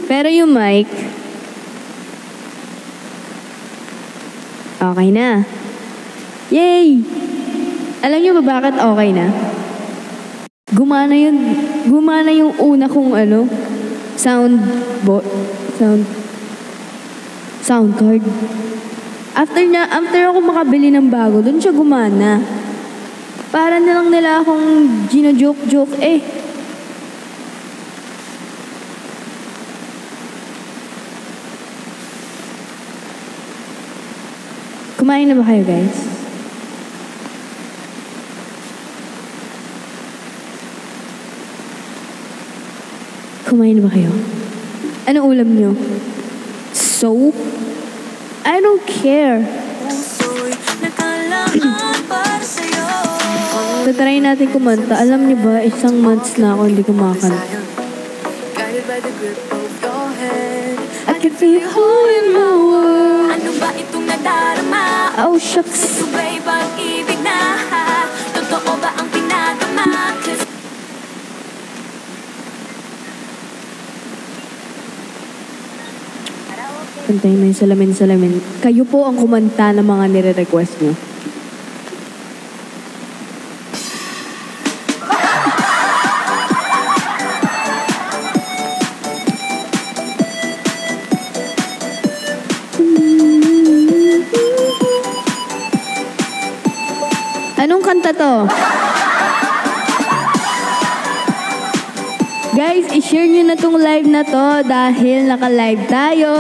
Pero yung mic, okay na. Yay! Alam niyo ba bakit okay na? Gumana yung una kong sound card. After ako makabili ng bago, doon siya gumana. Para na lang nila akong gino-joke-joke eh. Kumain na ba kayo, guys? Kumain na ba kayo? Anong ulam nyo? Soap? I don't care. Tatry natin kumanta. Alam niyo ba, isang months na ako hindi kumakanta. I can feel a hole in my world. Ano ba itong nadarama? Oh, shucks. Ito ba'y pag-ibig na? Totoo ba ang pinagama? Kantayin mo yung salamin-salamin. Kayo po ang kumanta ng mga nire-request nyo. Anong kanta to? Guys, i-share nyo na tong live na to dahil naka-live tayo.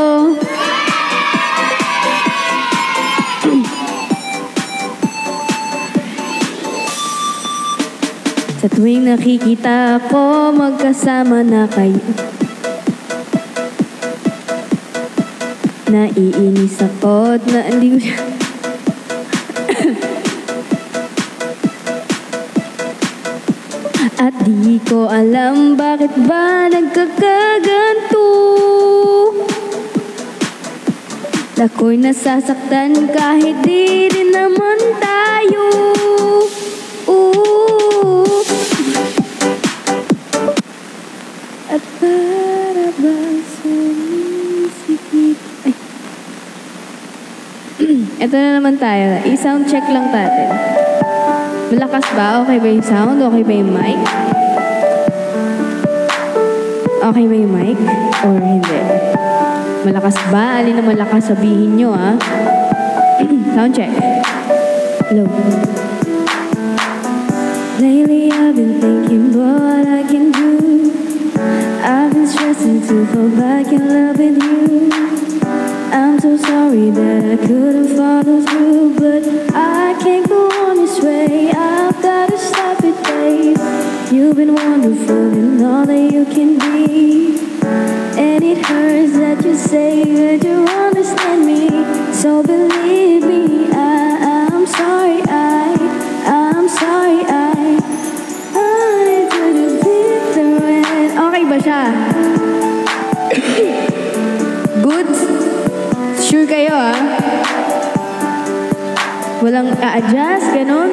Sa tuwing nakikita ko, magkasama na kayo. Naiinis ako na hindi ko siya... At di ko alam bakit ba nagkakaganto. Ako'y nasasaktan kahit di rin naman tayo. At para ba sumisikip... Ay. Ito na naman tayo. I-sound check lang natin. Malakas ba? Okay ba yung sound? Okay ba yung mic? Okay ba yung mic? Or hindi? Malakas ba? Alin na malakas? Sabihin nyo, ha? Sound check. Hello. Lately I've been thinking about what I can do. I've been stressing to fall back in love with you. I'm so sorry that I couldn't follow through, but I can't go on this way. I've gotta stop it, babe. You've been wonderful in all that you can be, and it hurts that you say that you understand me. So believe me, I'm sorry. I'm sorry. I could have been through it. Okay ba siya? Good? Sure kayo, ah? Walang a-adjust, ganon?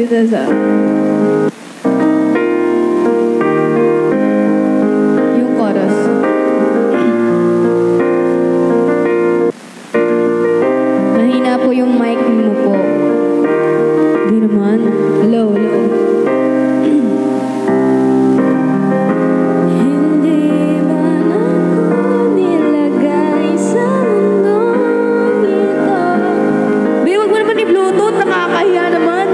Dito sa... Yung chorus. Mahina po yung mic mo po. Hindi naman. Hello. Hindi ba na ako nilagay sa mundong ito? Be, wag mo naman i-bluetooth. Nakakahiya naman.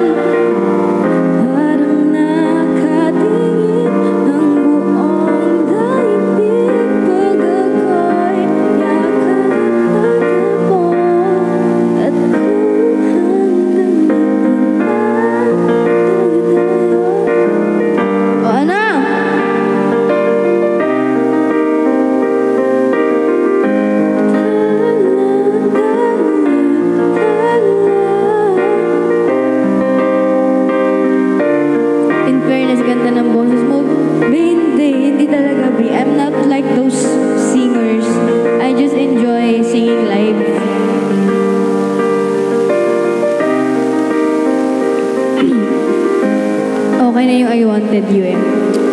akin na yung I Wanted You eh.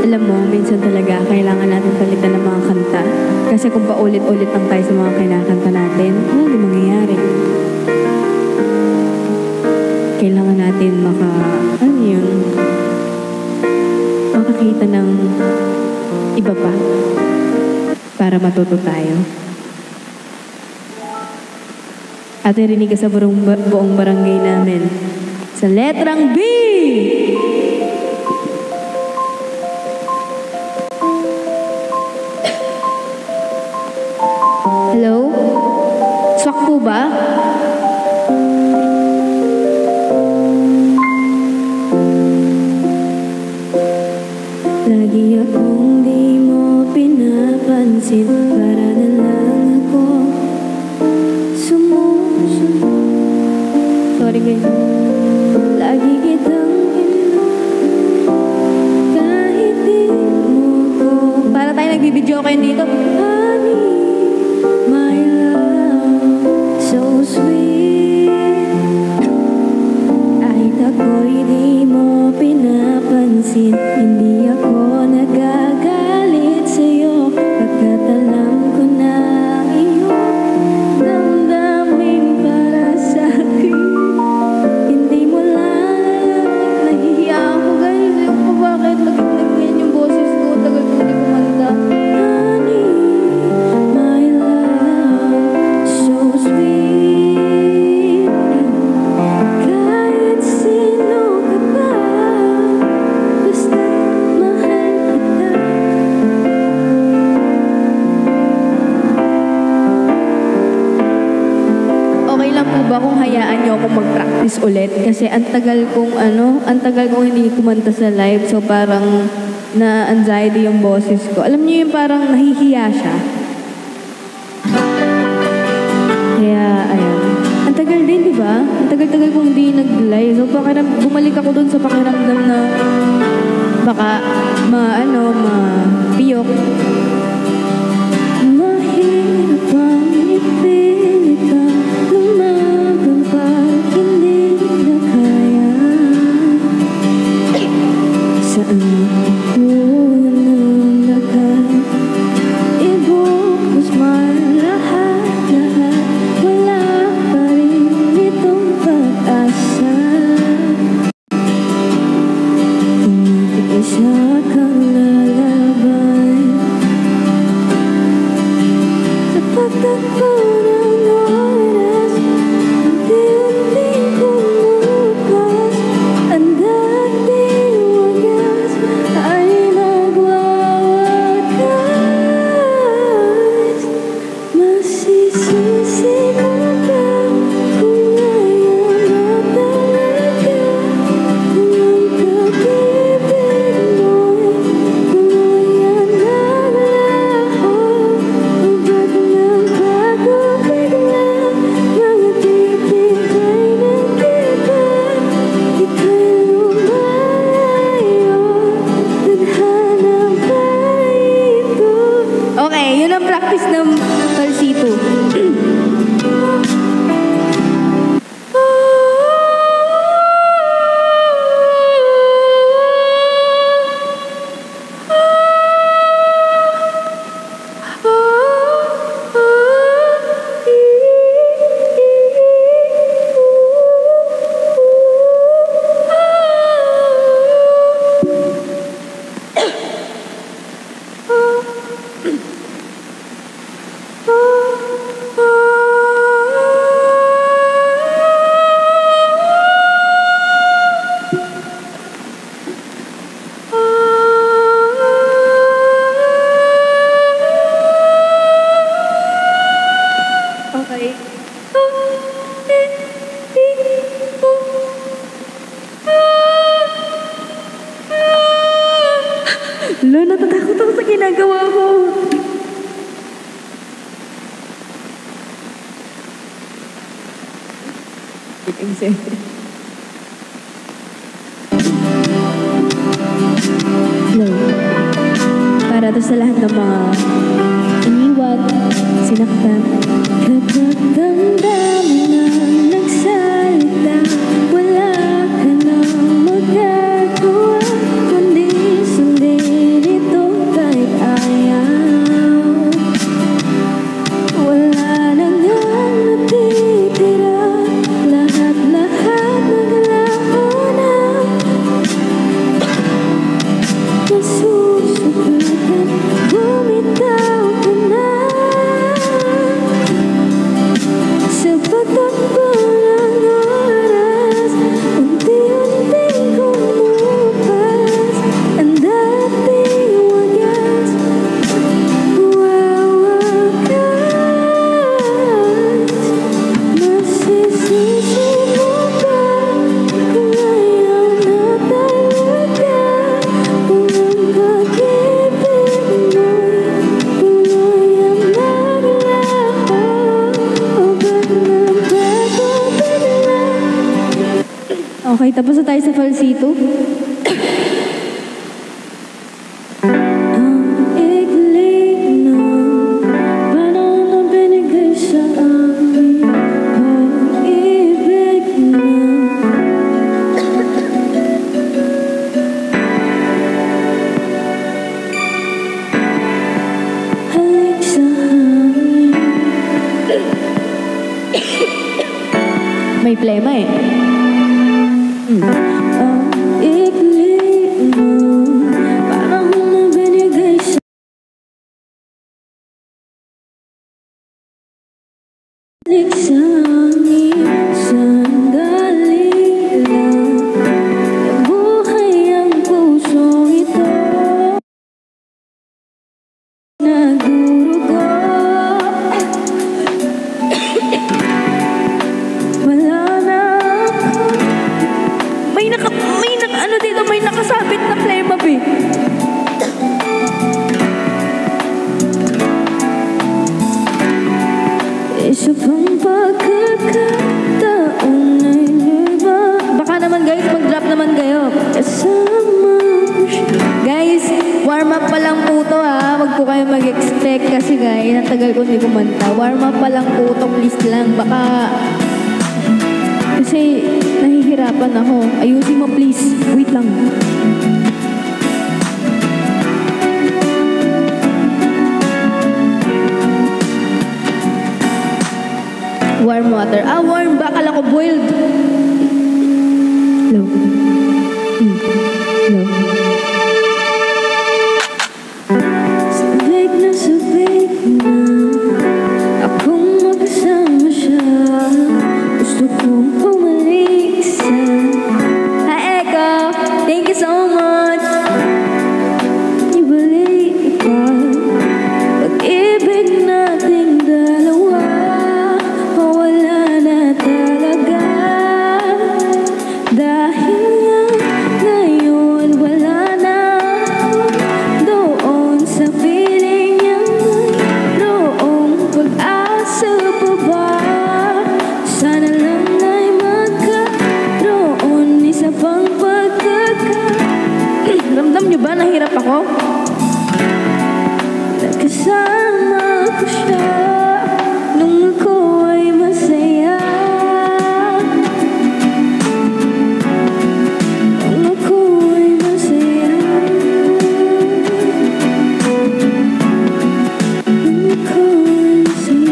Alam mo, minsan talaga kailangan natin palitan ng mga kanta. Kasi kung paulit-ulit lang tayo sa mga kinakanta natin, wala di mangyayari. Kailangan natin makakita ng iba pa para matuto tayo. At narinig ka sa buong barangay namin sa letrang B! Hello? Swak po ba? Lagi akong di mo pinapansin, para na lang ako sumusunod. Sorry guys. Lagi kitang kahit di mo ko. Para tayo nagbibideo kayo dito. Honey, my love, so sweet. Kahit ako'y di mo pinapansin, hindi ako nagagalit sa'yo, pagkat alam ko na iyong damdamin para sa'kin. Hindi mo lang nahihiya ako guys. Ewan ko bakit nag-ganyan yung boses ko. Tagal ko hindi kumanta. Honey, my love, so sweet. Kahit sino ka pa, basta't mahal kita. Okay lang po ba kung hayaan niyo akong mag-practice ulit? Kasi ang tagal kong hindi kumanta sa live, so parang na-anxiety yung boses ko. Alam niyo yung parang nahihiya siya. Kaya, ayan. Ang tagal din, di ba? Ang tagal-tagal kong hindi nag-live. So, bumalik ako dun sa pakiramdam na baka ma-piyok. Mahirap ang ipilit ang lumaban pag hindi na kaya. Saan ako ng lahat? Ibubos man lahat-lahat, wala pa rin itong pag-asa. Isa kang lalaban sa pagtakbo ng oras, unti-unting kumupas. Ang dating wagas ay magwawakas. Masisisi mo ba kung ngayon na talaga kung ang pag-ibig mo'y tuluyan ng lahat? Ugat ng pag-bigla, mga titig ay nagkiba. Ika'y lumalayo, tadhana ba ito? Okay, yun ang practice ng falsito. Okay. Lo, natatakot ako sa ginagawa ko. Lo, para to sa lahat ng mga iniwan, sinaktan. Kapag damdamin na nagsalita, wala ka nang magagawa Okay, tapos na tayo sa falsito. Ang ikli ng panahon na binigay sa akin, pag-ibig na halik sa hangin. May plema eh. Ang ikli ng panahon na binigay sa halik sa hangin. Sandali lang, buhay ang pusong ito. Nagdurugo, wala na ako. Ano dito, may nakasabit na plema eh. Isa pang pagkakataon ay iba. Baka naman guys, mag-drop naman kayo. Kasama siya. Guys, warm up pa lang po to ha. Wag po kayo mag-expect kasi guys, natagal ko hindi kumanta. Warm up pa lang po to, please lang. Baka kasi nahihirapan ako. Ayusin mo please. Wait lang. Warm water. Ah, warm ba? Akala ko boiled. Hello. Hello. Sabik na akong magkasama siya. Gusto kong bumalik sa... Hi, Echo! Thank you so much! Ibalik pa pag-ibig nating dalawa. Mawala na talaga. Dahil ngayon wala na doon sa piling niya. Mayroong pag-asa pa ba? Sana lang ay magkaroon isa pang Ramdam niyo ba nahirap ako? Nakasama ko siya nung ako ay masaya. Nung ako ay masaya. Nung ako ay masaya.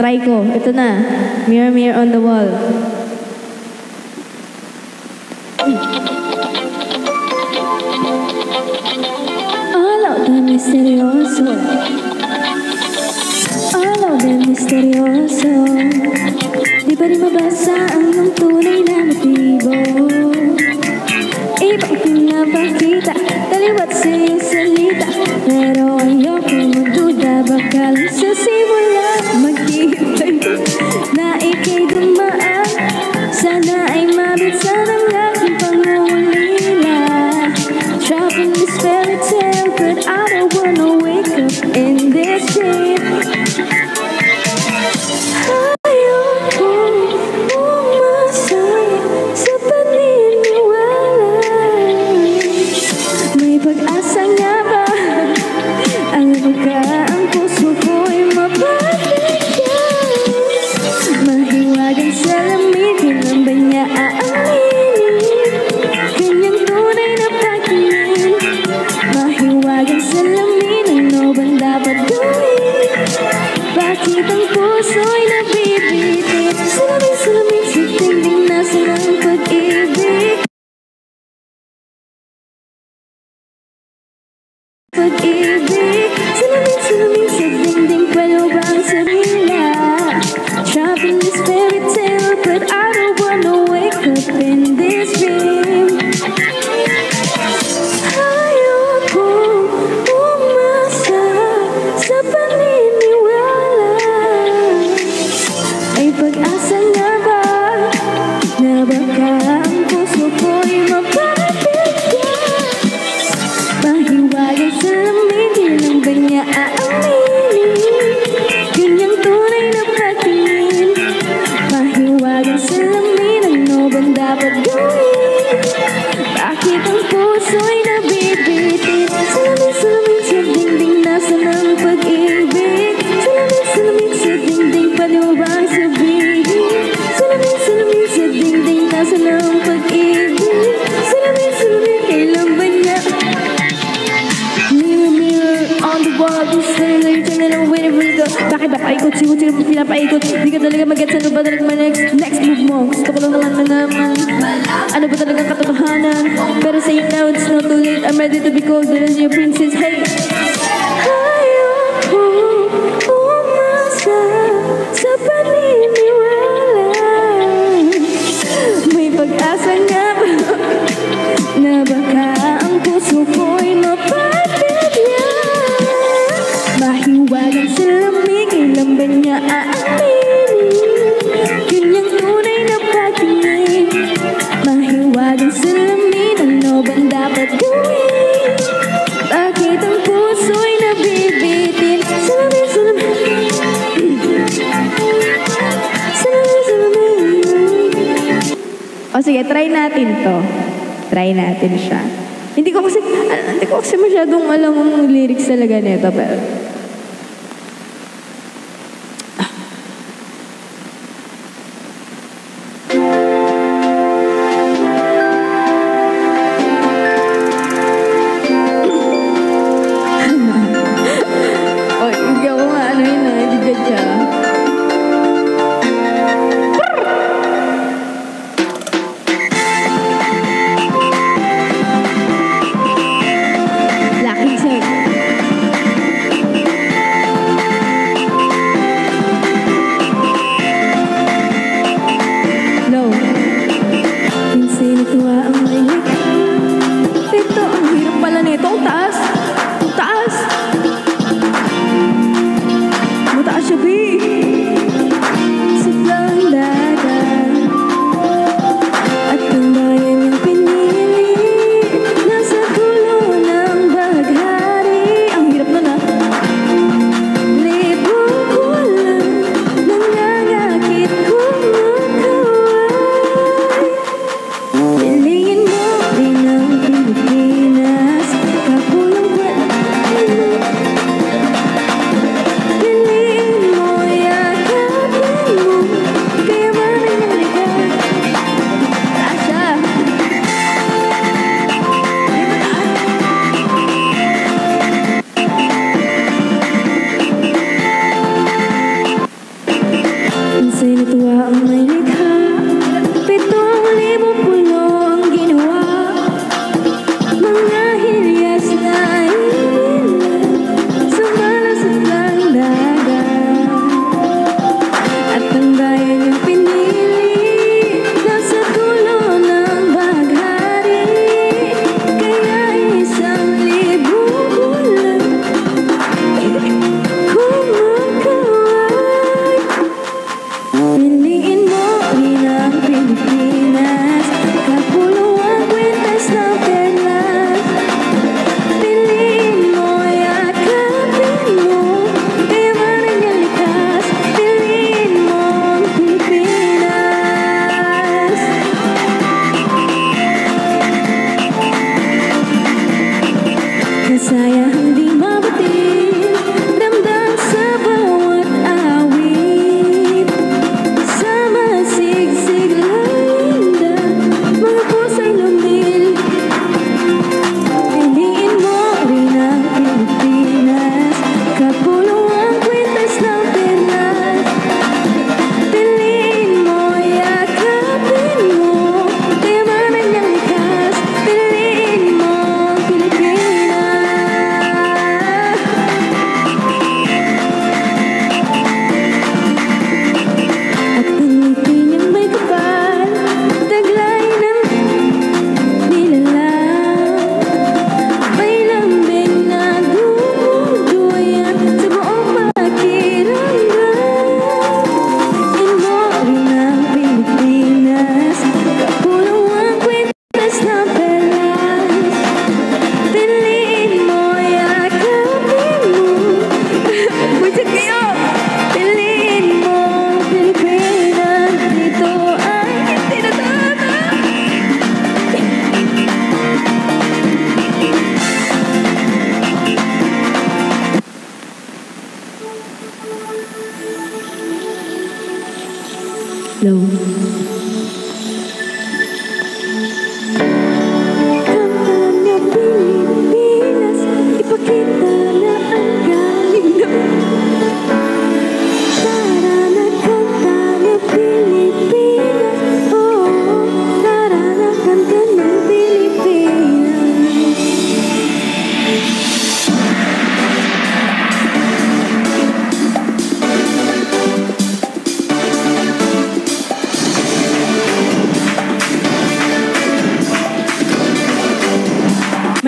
Try ko. Ito na. Mirror, mirror on the wall. Alaw de misteryoso. Alaw de misteryoso. Di ba rin mabasa ang iyong tunay na motibo? Ibang pinapakita, taliwat sa iyong salita. Pero ayoko magduda, baka lang sa simula maghihintay na ika'y dumaan. Sana ay mabitsan ang aking pangungulila. Trapped in this fairy tale, but I don't wanna wake up in this dream. Ayoko mong na naman. Ano ba talagang katotohanan? Pero sa'yo now, it's not too late. I'm ready to be golden as your princess. Hey! Ayoko umasa sa paniniwala. May pag-asa nga ba na baka ang puso ko'y mapapagyan? Mahiwagang salamin, kailan ba niya aaminin? Kanyang tunay na pagtingin. Mahiwagang salamin, ano bang dapat gawin? Bakit ang puso'y nabibitin? Salamin, salamin. Salamin, salamin. O sige, try natin to. Try natin siya. Hindi ko kasi masyadong alam ang lyrics talaga nito, pero hindi ako nga ano yun edit siya. Laking siya.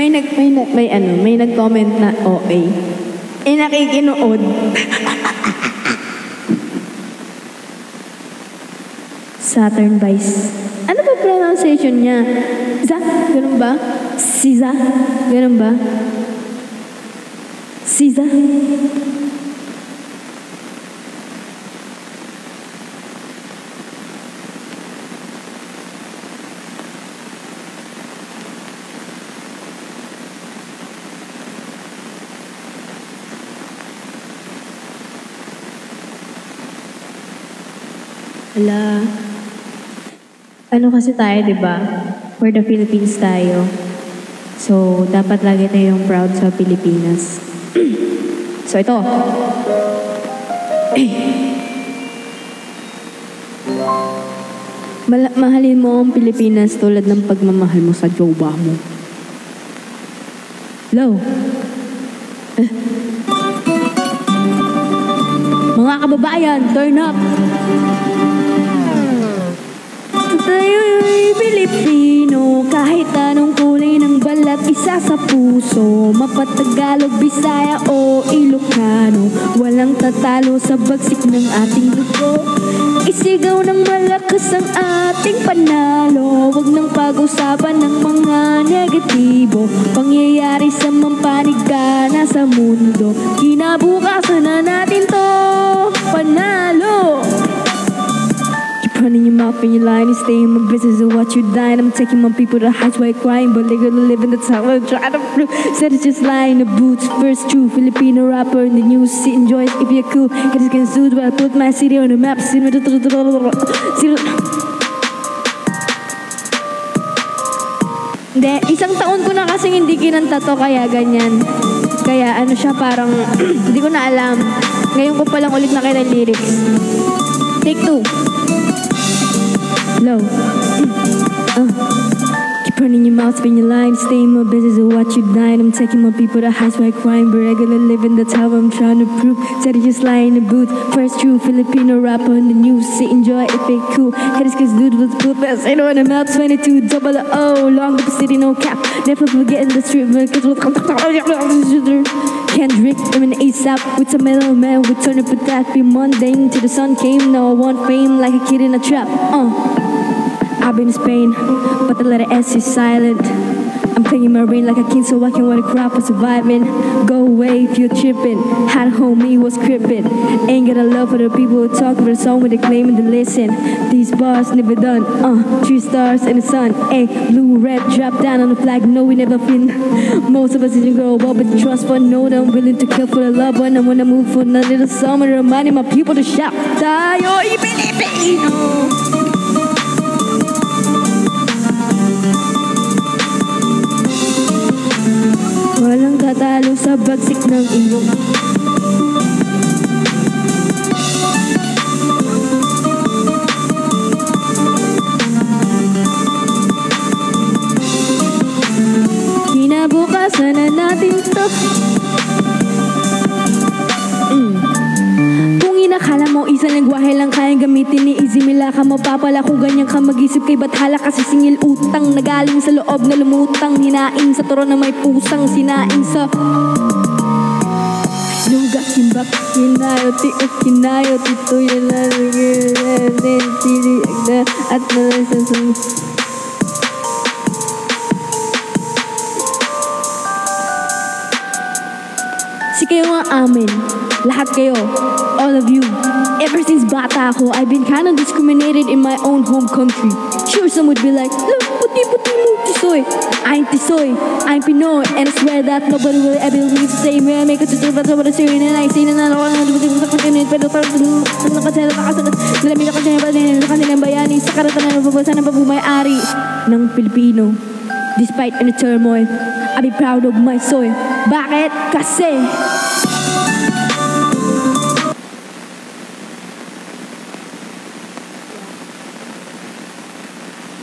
May nag-comment na OA. Nakikinood. Saturn Vice. Ano ba pronunciation niya? Ganun ba? Siza? Ganun ba? Siza? Ala. Ano kasi tayo, di ba? For the Philippines tayo. So, dapat lagi tayong proud sa Pilipinas. So, ito. Mahalin mo ang Pilipinas tulad ng pagmamahal mo sa jowa mo. Hello? Mga kababayan, turn up! Tayo'y Pilipino, kahit anong kulay ng balat, isa sa puso. Mapatagalog, Bisaya o Ilocano, walang tatalo sa bagsik ng ating dugo. Isigaw ng malakas ang ating panalo, wag nang pag-usapan ng mga negatibo. Pangyayari sa mampanigana sa mundo, kinabukasan na natin to panalo. Running your mouth and your line and stay in my business and watch you dying. I'm taking my people to heights while crying, but they're gonna live in the town. I'm trying to prove. Said it's just lying. The boots, first true Filipino rapper in the news. Sit and enjoy if you're cool. Get this getting sued, but I put my city on the map. Hindi, isang taon ko na kasing hindi kinanta to, kaya ganyan. Kaya ano siya, parang hindi ko na alam. Ngayon ko palang ulit nakita yung lyrics. Take 2. Low. Keep running your mouth, spin your line, stay in my business and watch you die. I'm taking my people to heights while crying, but regular living, that's how I'm trying to prove. Said it just lie in the booth. First true Filipino rapper in the news. Sit, enjoy if it cool. Head is cause dude was put best. I know on the map 22 double O. Long the city, no cap. Never forgetting the street. Kendrick, I'm an ASAP with some middleman. We turn up with that, be mundane till the sun came. Now I want fame like a kid in a trap. I've been in Spain, but the letter S is silent. I'm playing my rain like a king so I can wear the crop for surviving. Go away if you're tripping. Had homie was crippin'. Ain't got a love for the people who talk about the song with the claim and the listen. These bars never done. 3 stars in the sun. A blue, red, drop down on the flag. No, we never been. Most of us didn't grow up with trust for no one. I'm willing to kill for the love one. I wanna move for none of the summer. Reminding my people to shout. Tayo'y Pilipino. Walang tatalo sa bagsik ng iyong kinabukasan na natin to. Kung inakala mo isang lengguwahe lang kayang gamitin ni Izzy Mila ka mapapala kung ganyan ka mag-isip kay bathala kasi singil utang nagaling sa loob na lumutang hinain sa turon na may pusang sinain sa luga kimbak kinayot tiok kinayot ito yan na tiliag na at nalasasang si kayo nga amin lahat kayo, all of you. Ever since bata ako, I've been kind of discriminated in my own home country. Sure, some would be like, look, puti-puti mo, tisoy. I'm tisoy, I'm Pinoy, and I swear that nobody will ever believe the same way I make it to do that over the series, and I say na ako na pero nakasela nakasala nalamig ako siya na kanilang bayani sa karatan na nababasa ng pagbumayari ng Pilipino. Despite any turmoil, I'll be proud of my soil. Bakit? Kasi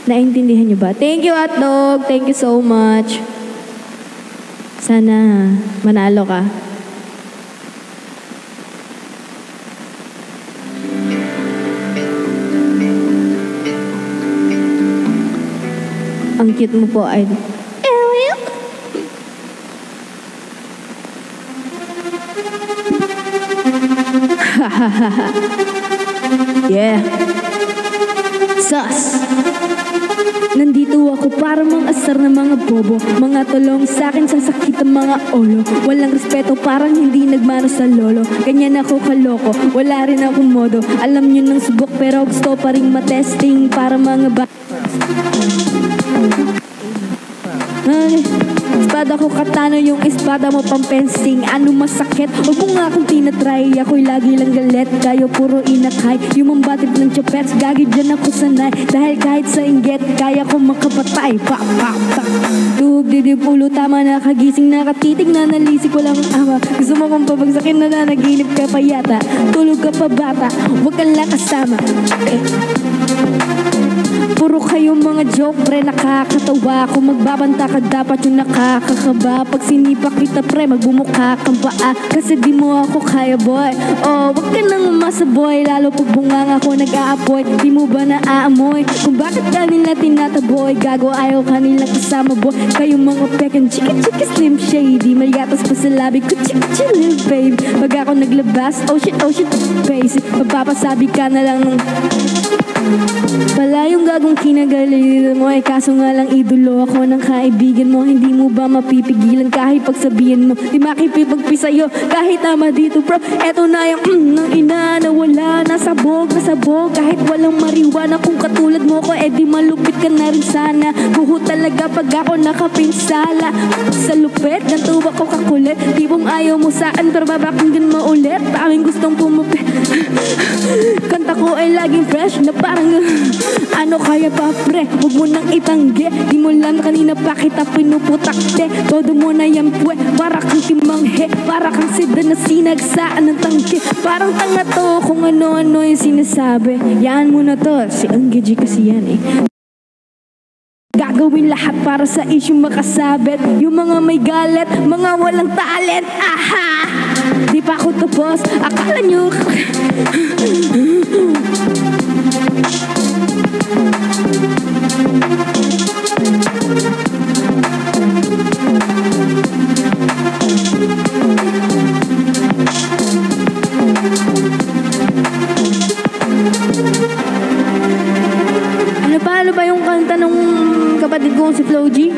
naintindihan niyo ba? Thank you, Hotdog. Thank you so much. Sana manalo ka. Ang cute mo po, ay Yeah. Sus. Nandito ako para mang asar na mga bobo, mga tulong sa'kin sasakit ang mga olo. Walang respeto, parang hindi nagmano sa lolo. Ganyan ako kaloko, wala rin akong modo. Alam nyo ng subok pero gusto pa rin matesting para mga espada ko katano, yung espada mo pang fencing. Ano masakit? Huwag mo nga akong tinatry. Ako'y lagi lang galit, kayo puro inakay. Yung mambatid ng chopets, gagi dyan ako sanay. Dahil kahit sa inggit, kaya ko makapatay. Pa, pa, pa. Tug, didib, ulo, tama na. Kagising na, katitig na, nalisik ko lang ang ama. Gusto mo kong pabagsakin na nanaginip ka pa yata. Tulog ka pa bata, huwag kang lakasama. Puro kayong mga joke, pre, nakakatawa. Kung magbabanta ka, dapat yung nakakakaba. Pag sinipa kita, pre, magbumukha kang paa. Kasi di mo ako kaya, boy. Oh, wag ka nang umasa, boy. Lalo pag bungang ako nag-aapoy. Di mo ba naaamoy? Kung bakit kanila tinataboy? Gago, ayaw kanila kasama, boy. Kayong mga pekan, chiki-chiki, slim shady. Maligatas pa sa labi ko, chiki-chili, babe. Pag ako naglabas, oh shit, face. Magpapasabi ka na lang ng pala yung gagong kinagalilo mo. Kaso nga lang idolo ako ng kaibigan mo. Hindi mo ba mapipigilan kahit pagsabihin mo di makipipagpi sa'yo kahit tama dito, bro. Eto na yung ng ina na wala, nasabog. Kahit walang mariwana. Kung katulad mo ko, di malupit ka na rin sana. Buho talaga pag ako nakapinsala. Sa lupit, natuwa ko kakulit. Tipong ayaw mo saan pero babakinggan mo ulit. Daming gustong pumupi. Kanta ko ay laging fresh na parang ano kaya pa, pre? Huwag mo nang itanggi. Di mo lang kanina pa kita pinuputakte. Todo mo na yan, pwe. Para kang timanghe, para kang sedan na sinagsaan ng tangke. Parang tanga to kung ano-ano yung sinasabi. Yan mo na to, si Angge kasi yan eh. Gagawin lahat para sa isyong makasabit. Yung mga may galit, mga walang talent. Aha! Di pa ako tapos, akala nyo ano ba yung kanta nung kapatid ko si Flo G?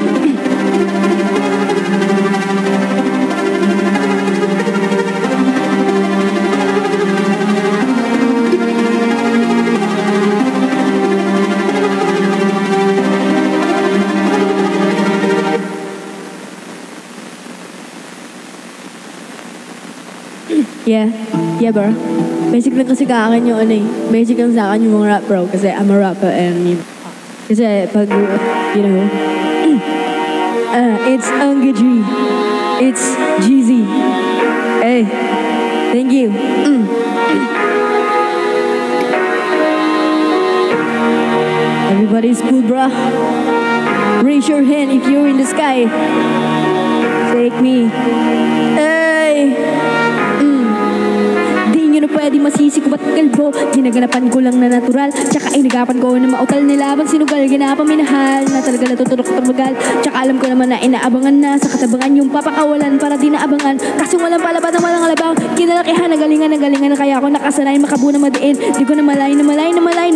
Yeah bro. Basic lang kasi sa akin yung ano eh. Basic lang sa akin yung mga rap, bro. Kasi I'm a rapper and kasi pag, you know, it's Angge G. It's Jeezy. Hey, thank you. Everybody's cool, bro. Raise your hand if you're in the sky. Take me. Hey. Pwede masisi ko ba't kalbo. Ginaganapan ko lang na natural. Tsaka inagapan ko na mautal nilaban. Sinugal, ginapang minahal na talaga natutulok tumagal. Tsaka alam ko naman na inaabangan na sa katabangan yung papakawalan para di naabangan. Kasi walang palabas na walang alabang. Kinalakihan, nagalingan na kaya ako nakasanay makabu na madiin. Di ko na malay na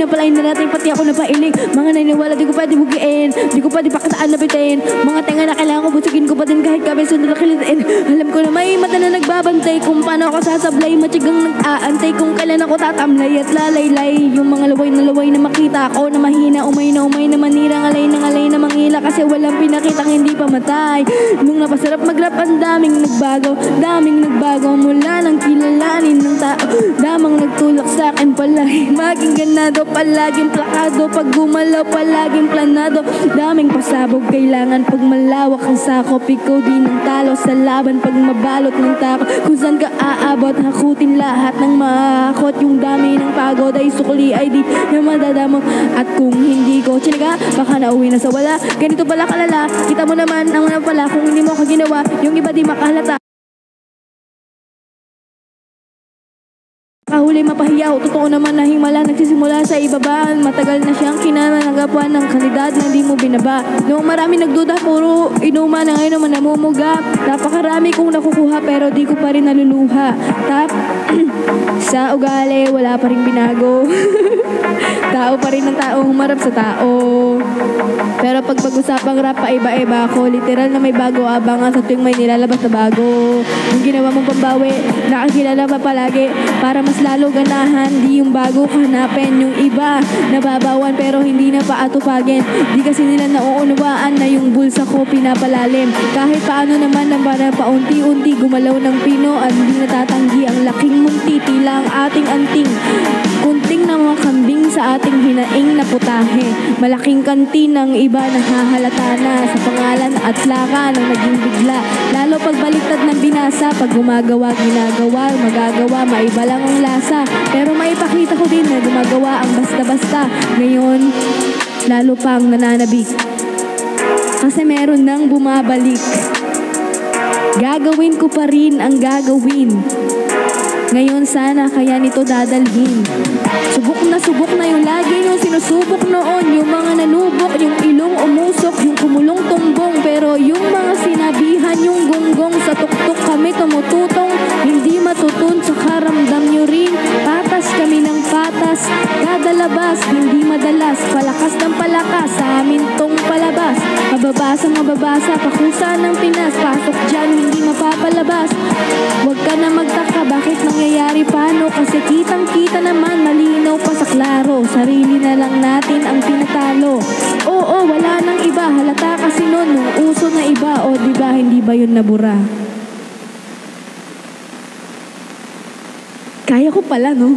palay na natin pati ako napailing. Mga naniniwala di ko pwede bugiin. Di ko pwede pakataan na bitin. Mga tenga na kailangan ko busugin ko pa din kahit kami sunod na kilitain. Alam ko na may mata na nagbabantay kung paano ako sasablay. Matyagang nag-aantay kung kailan ako tatamlay at lalaylay. Yung mga laway na makita ko na mahina, umay na manira, ngalay na mangila kasi walang pinakitang hindi pa matay. Nung napasarap mag-rap ang daming nagbago mula nang kilalanin ng tao. Damang nagtulak sa akin palagi maging ganado, palaging plakado. Pag gumalaw palaging planado. Daming pasabog kailangan pag malawak ang sakop. Ikaw din ang talo sa laban pag mabalot ng tako. Kung saan ka aabot, hakutin lahat ng mahakot. Yung dami ng pagod ay sukli ay di na madadamo. At kung hindi ko tsinaga, baka nauwi na sa wala. Ganito pala kalala, kita mo naman ang mga pala. Kung hindi mo kaginawa, yung iba di makahalata. Kahuli mapahiyaw, totoo naman na himala nagsisimula sa ibabaan. Matagal na siyang kinanagapan ng kandidat na hindi mo binaba. Noong marami nagduda, puro inuman na ngayon naman namumuga. Napakarami kong nakukuha pero di ko pa rin naluluha. Sa ugali, wala pa rin binago. Tao pa rin ang tao, humarap sa tao. Pero pag pag-usapang rap, paiba-iba ako. Literal na may bago, abangan sa tuwing may nilalabas na bago. Yung ginawa mong pambawi, nakakilala pa palagi. Para mas lalo ganahan, di yung bago hanapin. Yung iba, nababawan pero hindi na paatupagin. Di kasi nila nauunawaan na yung bulsa ko pinapalalim. Kahit paano naman na para paunti-unti gumalaw ng pino at hindi natatanggi ang laking munti tila ang ating anting. Kunting na mga kambing sa ating hinaing na putahe. Malaking kanti ng iba nahahalata na sa pangalan at laka ng naging bigla. Lalo pagbaliktad ng binasa, pag gumagawa, ginagawa, magagawa, maiba lang ang lasa. Pero maipakita ko din na gumagawa ang basta-basta. Ngayon, lalo pang nananabik. Kasi meron nang bumabalik. Gagawin ko pa rin ang gagawin. Ngayon sana kaya nito dadalhin. Subok na yung lagi yung sinusubok noon. Yung mga nanubok, yung ilong umusok, yung kumulong tumbong. Pero yung mga sinabihan, yung gonggong sa tuktok kami tumututong. Hindi matutun sa karamdam nyo rin. Patas kami ng patas, kada labas, hindi madalas. Palakas ng palakas, sa amin tong palabas. Mababasa, pakusa ng Pinas. Pasok dyan, hindi mapapalabas. Huwag ka na magtaka, bakit nangyayari paano? Kasi kitang-kita naman, malinaw pa sa klaro. Sarili na lang natin ang pinatalo. Oo, wala nang iba, halata kasi noon nung uso na iba. O diba, hindi ba yun nabura? Kaya ko pala, no?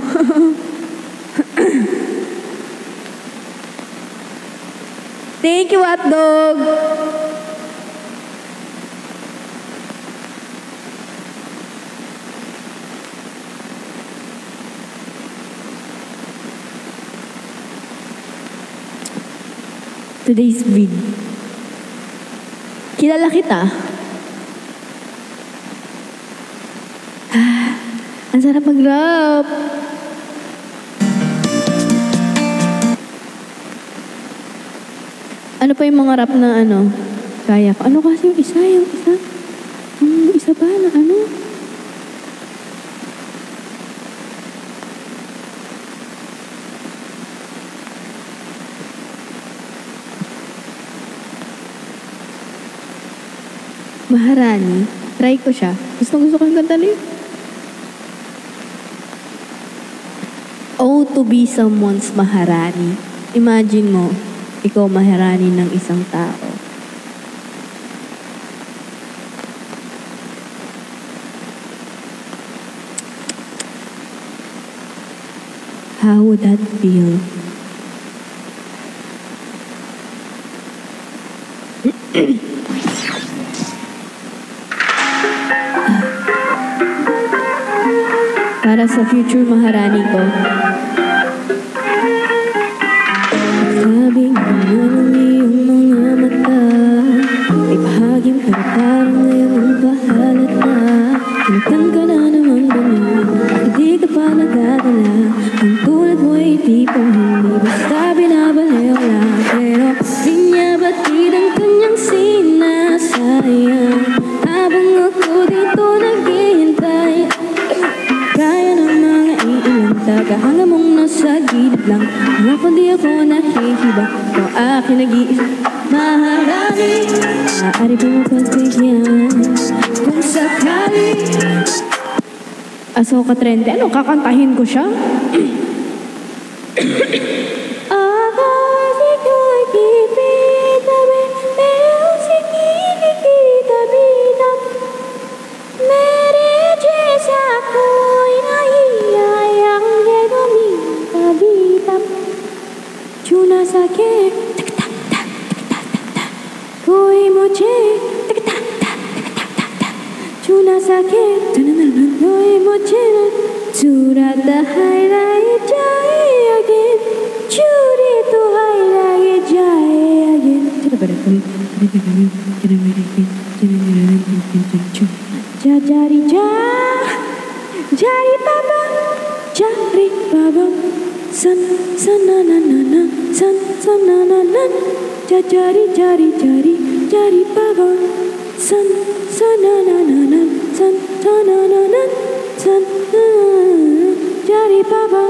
Thank you, hotdog! Today's vid. Kilala kita. Ang sarap mag-rap. Ano pa yung mga rap na kaya ko? Ano kasi yung isa? Yung isa ba na ano? Maharani. Try ko siya. Gusto ko yung kanta niya. Oh, to be someone's Maharani. Imagine mo, ikaw Maharani ng isang tao. How would that feel? Para sa future Maharani ko. Sabing ng iyong mga mata, may bahaging pero parang ngayon ang bahalat na. Kinatan ka na naman ba niya? Hindi ka pa nagdadala. Ang tulad mo ay tipong hindi basta binabalayo lang. Pero di niya batid ang kanyang sinasayang. Habang ako dito naghihintay, kaya ng mga iilang tagahanga mong nasa gilid lang. Mga kundi ako nahihiba, ikaw aking nag-iisip. Maharani, maaari pa mapagbigyan kung sakali. Aso ka trende, ano kakantahin ko siya? Chuna sake, koi moche, chuna sake, koi moche, churata hairaye jaye again, churi to hairaye jaye again. Ja jari ja, jari papa, ja ri ba ba san san na na na na san san na na na jari jari jari jari ba ba san san na na na na san san na na na san na jari ba ba.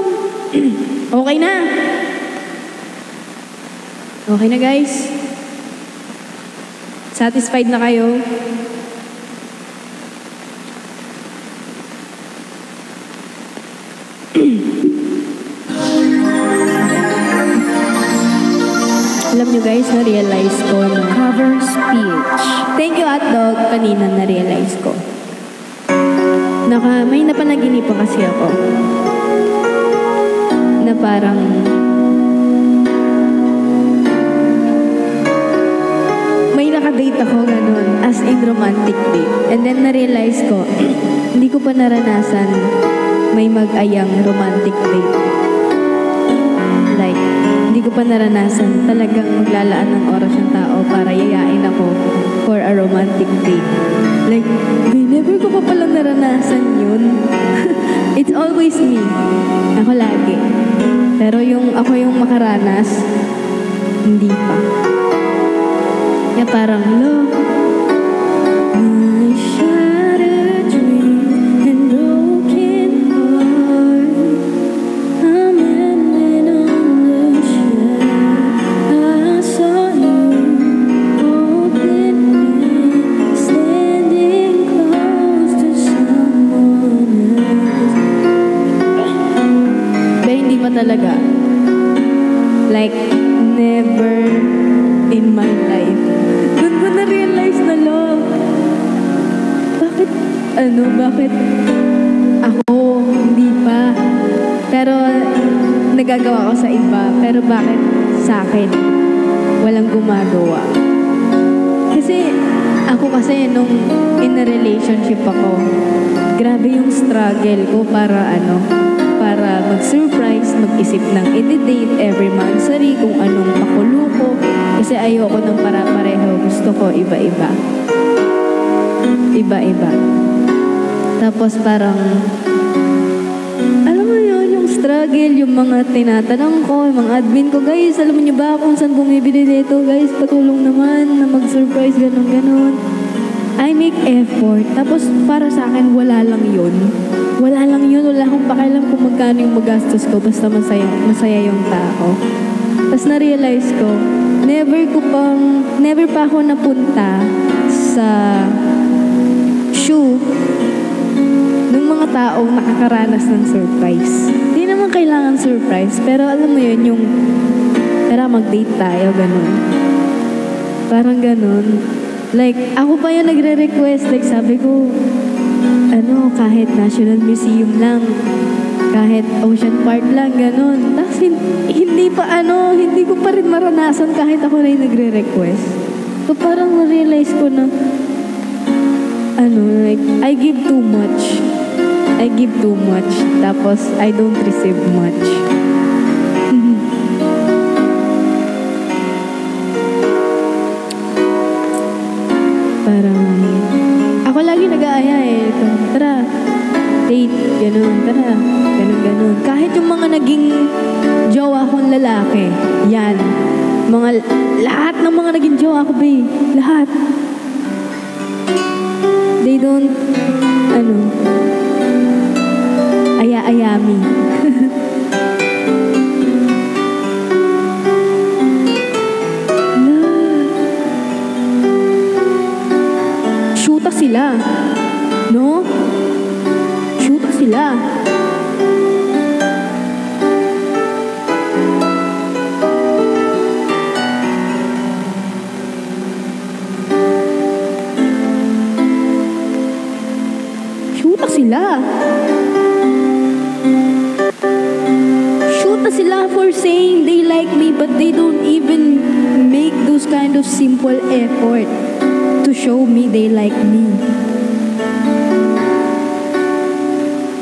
Okay na. Okay na guys. Satisfied na kayo? Alam nyo guys, na-realize ko na Cover speech. thank you hotdog, kanina na-realize ko. May napanaginipan pa kasi ako. Na parang may nakadate ako ganun, as in romantic date. And then na-realize ko, hindi ko pa naranasan may mag-ayang romantic date. Like, hindi ko pa naranasan talagang maglalaan ng oras yung tao para yayain ako for a romantic date. Like, never ko pa palang naranasan yun. It's always me. Ako lagi. Pero ako yung makaranas, hindi pa. Kaya parang, love, my shattered dreams and broken heart. I'm ending on the shelf. I saw you open and standing close to someone else. Pero hindi pa talaga. Like, never in my life. Doon ko na-realize na, love, bakit ako, hindi pa. Pero, nagagawa ko sa iba. Pero bakit sa akin, walang gumagawa? Kasi, nung in a relationship ako, grabe yung struggle ko para mag-surprise, mag-isip ng i-date every monthsary, kung anong pakulo ko. Kasi ayoko ng para-pareho. Gusto ko iba-iba. Iba-iba. Tapos parang, alam mo yun, yung struggle, yung mga tinatanong ko, yung mga admin ko, guys, alam niyo ba kung saan bumibili dito? Guys, patulong naman na mag-surprise, ganun-ganun. I make effort. Tapos para sa akin, wala lang yun. Wala lang yun. Wala akong pakialam kung magkano yung magastos ko. Basta masaya yung tao. Tapos na-realize ko, never pa ako napunta sa shoe ng mga taong nakakaranas ng surprise. Hindi naman kailangan surprise, pero alam mo yun, yung tara mag-date tayo, ganun. Parang ganun. Like, ako pa yung nagre-request. Like, sabi ko, kahit National Museum lang, kahit Ocean Park lang, ganun. Tapos, hindi ko pa rin maranasan kahit ako na yung nagre-request. So, parang na-realize ko na, like, I give too much. Tapos, I don't receive much. Parang, ako lagi nag-aaya tara, date, ganun, tara, ganun. Kahit yung mga naging jowa kong lalaki, yan. Lahat ng mga naging jowa ko, babe, lahat. They don't, aya-ayami. Shoota sila. No? Shoota sila. Shoota sila. Shoota sila for saying they like me, but they don't even make those kind of simple effort to show me they like me.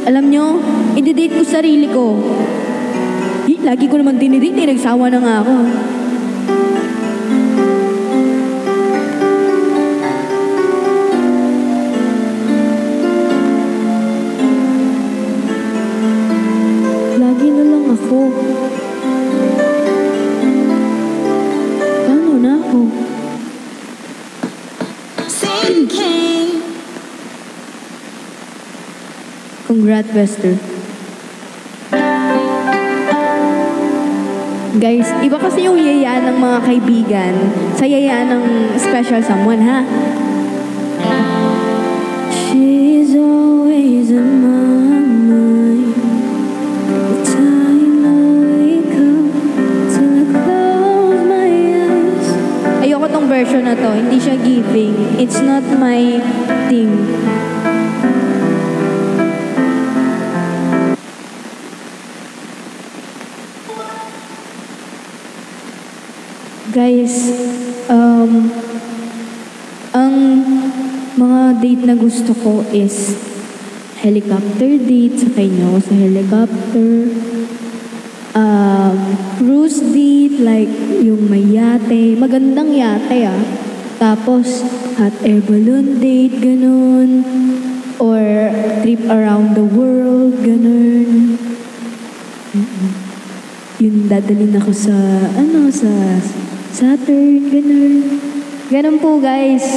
Alam nyo, i-date ko sarili ko. Lagi ko naman dinidate, nagsawa na nga ako. ako. Congrats, Bester. Guys, iba kasi yung yaya ng mga kaibigan sa yaya ng special someone, ha? She's always in my mind. The time I wake up till I close my eyes. Ayoko tong version na to. Hindi siya giving. It's not my thing. Guys, ang mga date na gusto ko is helicopter date, sakay niyo ako sa helicopter. Cruise date, like yung may yate, magandang yate Tapos, hot air balloon date, ganun. Or trip around the world, ganun. Yung dadalhin ako sa, sa Saturn, ganun. Ganun po, guys.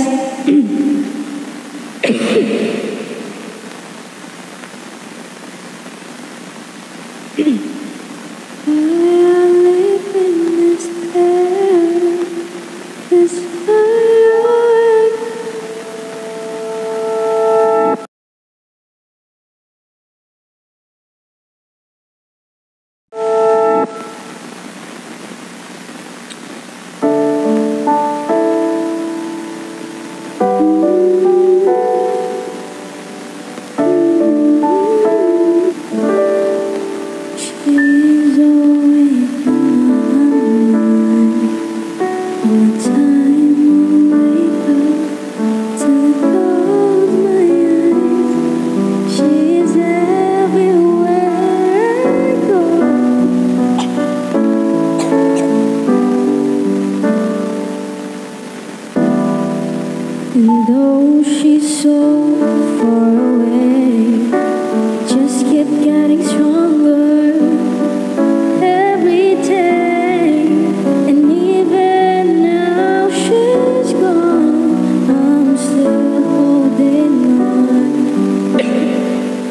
And though she's so far away, just keep getting stronger every day. And even now she's gone, I'm still holding on.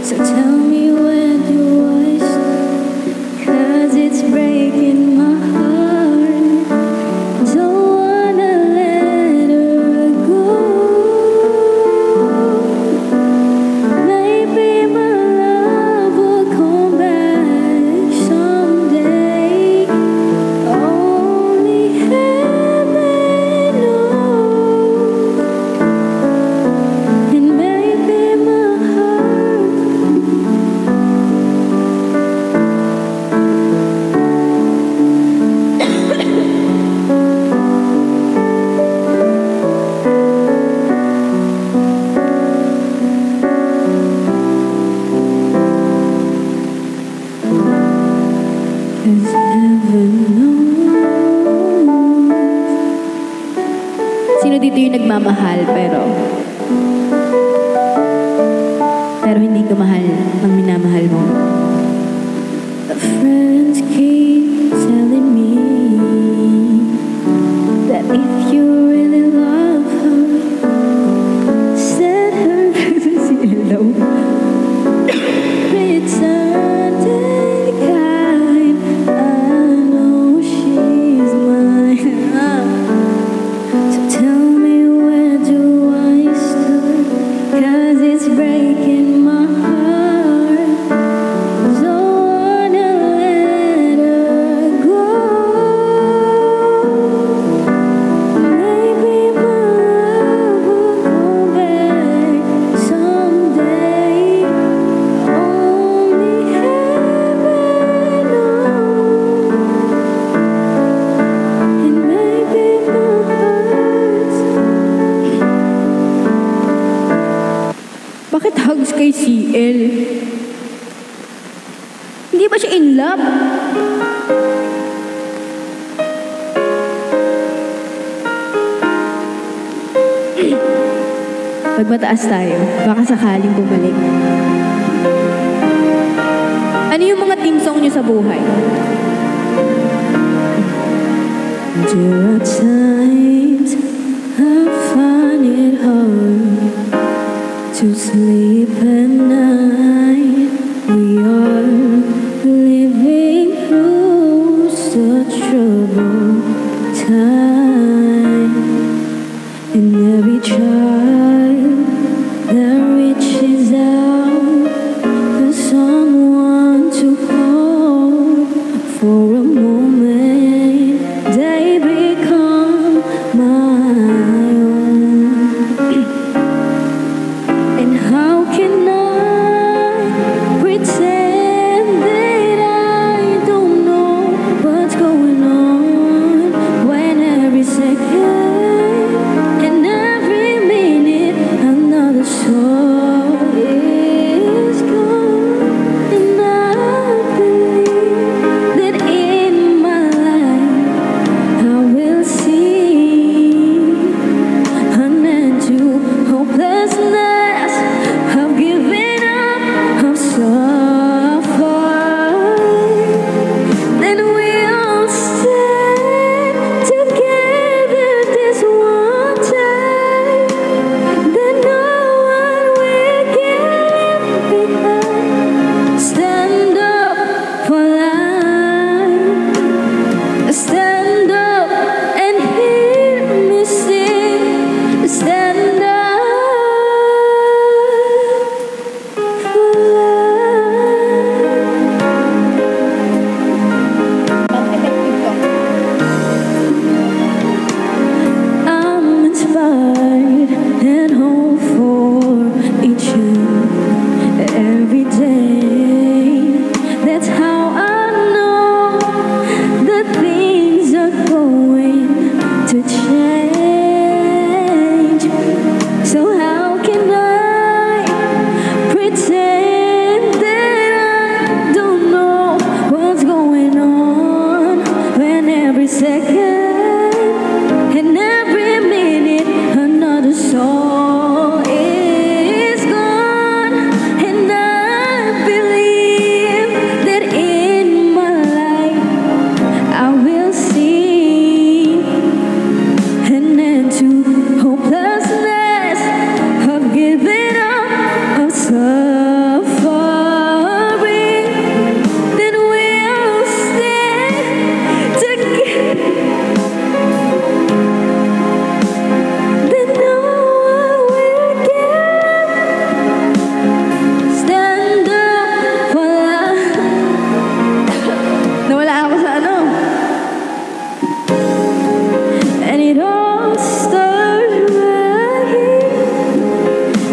So tell me where do I start, 'cause it's breaking my heart. Don't wanna let her go. Maybe my love will come back someday. Only heaven knows. And maybe my heart Cause heaven knows. Sino dito yung nagmamahal pero hindi ka mahal ng minamahal mo? A friend keep telling me that if you really love her, set her si hello. Return and kind. I know she's mine. So tell me where do I start, 'cause it's breaking my heart. Don't wanna let her go. Maybe my love will come back someday. Only heaven knows. And maybe my heart. Bakit hugs kay CL? Hindi ba siya in love? Pag mataas tayo, baka sakaling bumalik. Ano yung mga team song niyo sa buhay? There are times it hard to sleep at night. We are living through such troubled time, and every child that reaches out for someone to hold for a moment, they become my own. And how can I pretend that I don't know what's going on when every second and every minute another soul is gone? And I believe that in my life I will see an end to hopelessness of giving up, of suffering. Then we'll stand together this one time. Then no one will get left behind. Stand up for life. Stand up and hear me sing. Stand up for life. I'm inspired and hope for each and every day. That's how I know that things are going to change. So how can I pretend that I don't know what's going on when every second and every minute another soul is gone? And I believe that in my life I will see an end to hopelessness of giving up, of suffering. Then we'll stand together. Then no one will get. Stand up for life. Nawala ako sa ano. And it all started right here.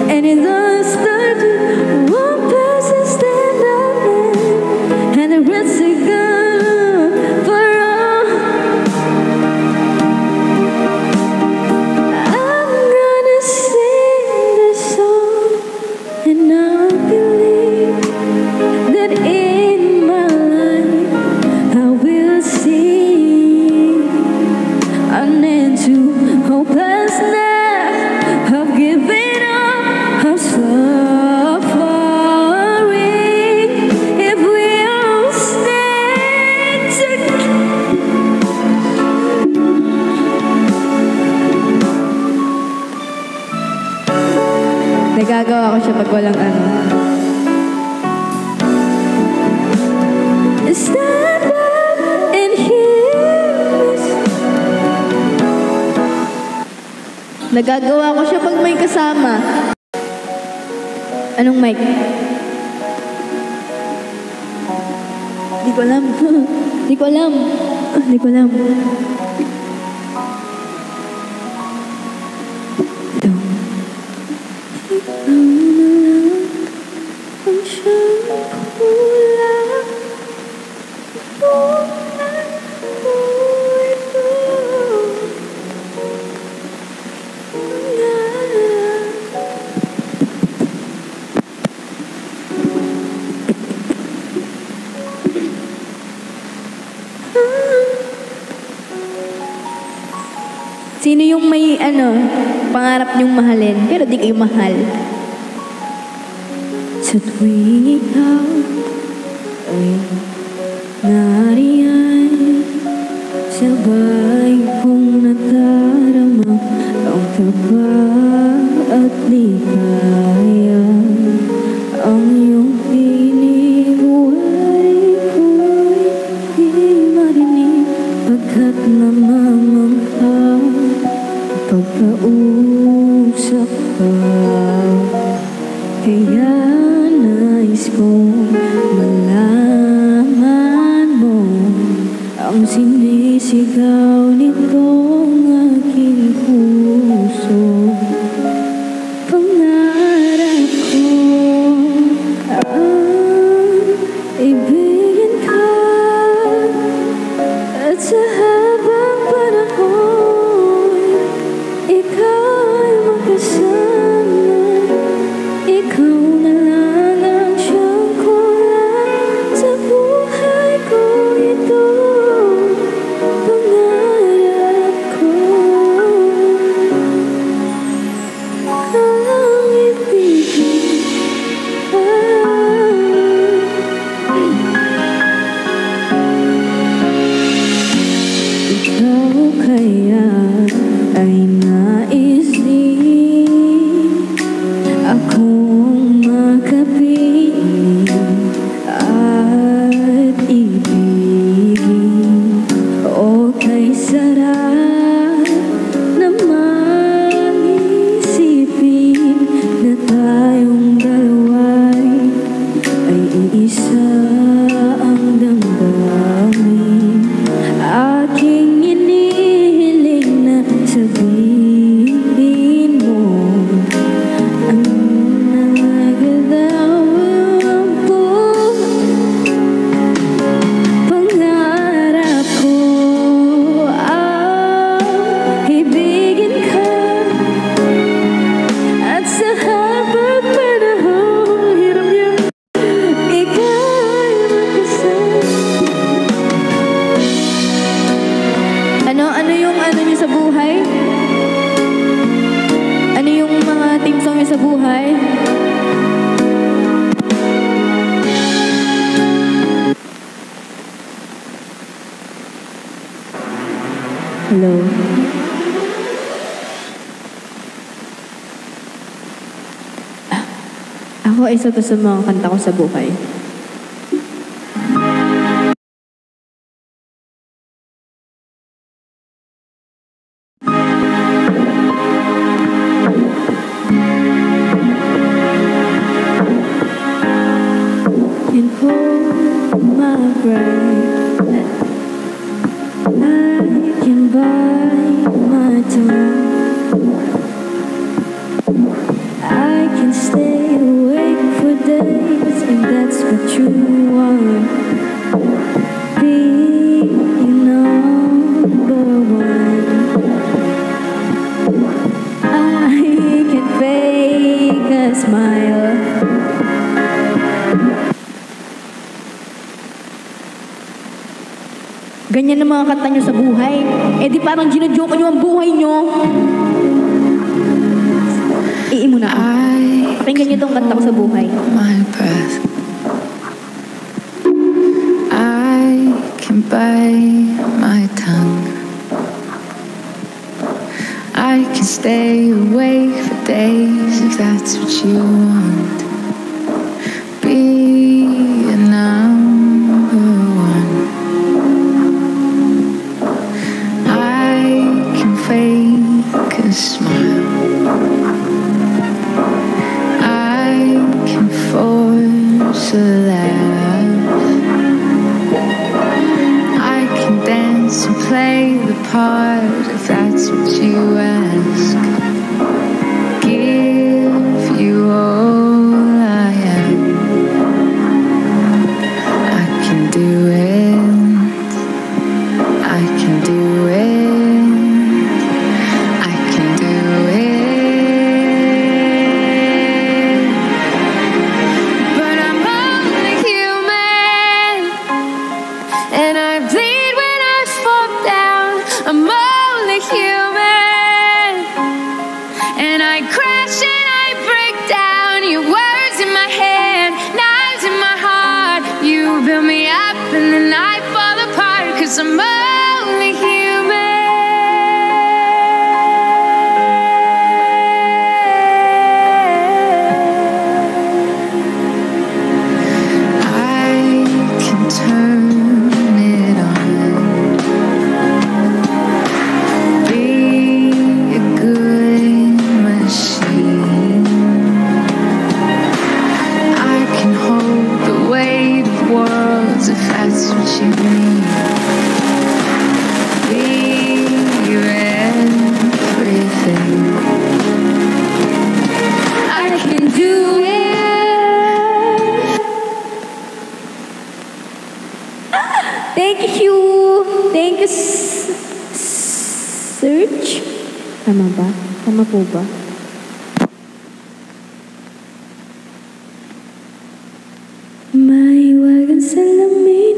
And it all started one person stand up and the rest are gone for all. I'm gonna sing this song, and I believe that in my life I will see an end to hopelessness of giving up, of suffering. If we all stand together. Nagagawa ko siya pag walang ano. Stand up and hear me. Nagagawa ko siya pag may kasama. Anong mic? Di ko alam. Di ko alam. Di ko alam. Ang siyang kulang. Sino yung may pangarap niyong mahalin pero di kayo mahal? Sa tuwing ikaw ay nariyan, sabay kong nadarama ang tapat. pagkausap ka. Kaya nais kong malaman mo ang sinisigaw nitong aking puso. Pangarap ko ibigin ka, at sa habang panahon ikaw ay makasama. Ikaw na lang ang siyang kulang sa buhay ko ito. Pangarap ko ang ibigin ka. Ikaw kaya ay nais din akong makapiling at ibigin. O kay sarap naman isipin na tayong dalawa'y ay iisa ang damdamin. Aking inihiling na sabihin mo ang nagdadawang po. Pangarap ko ibigin ka, at sa habang panahon hirap niya ikaw ay makasama. Ano yung niyo sa buhay? Ano yung mga team song niyo sa buhay? Hello? Ako isa to sa mga kanta ko sa buhay. And hold my breath, I can bite my tongue, I can stay awake for days if that's what you want. Be number one. I can fake a smile, ganyan ang mga kanta nyo sa buhay. Eh di parang ginajoke nyo ang buhay nyo. Iimo na ako. Pakinggan nyo itong kanta ko sa buhay. My breath, I can bite my tongue, I can stay awake for days if that's what you want. Be a number one. I can fake a smile, I can force a laugh, I can dance and play the part if that's what you ask. Give you all I am, I can do it, I can do it, I can do it. But I'm only human, and I bleed when I fall down. I'm only human, and I crash and I break down. Your words in my head, knives in my heart. You build me up and then I fall apart, 'cause I'm only human. I can turn it on, be a good Tama ba? Tama po ba? Maiwagang salamin.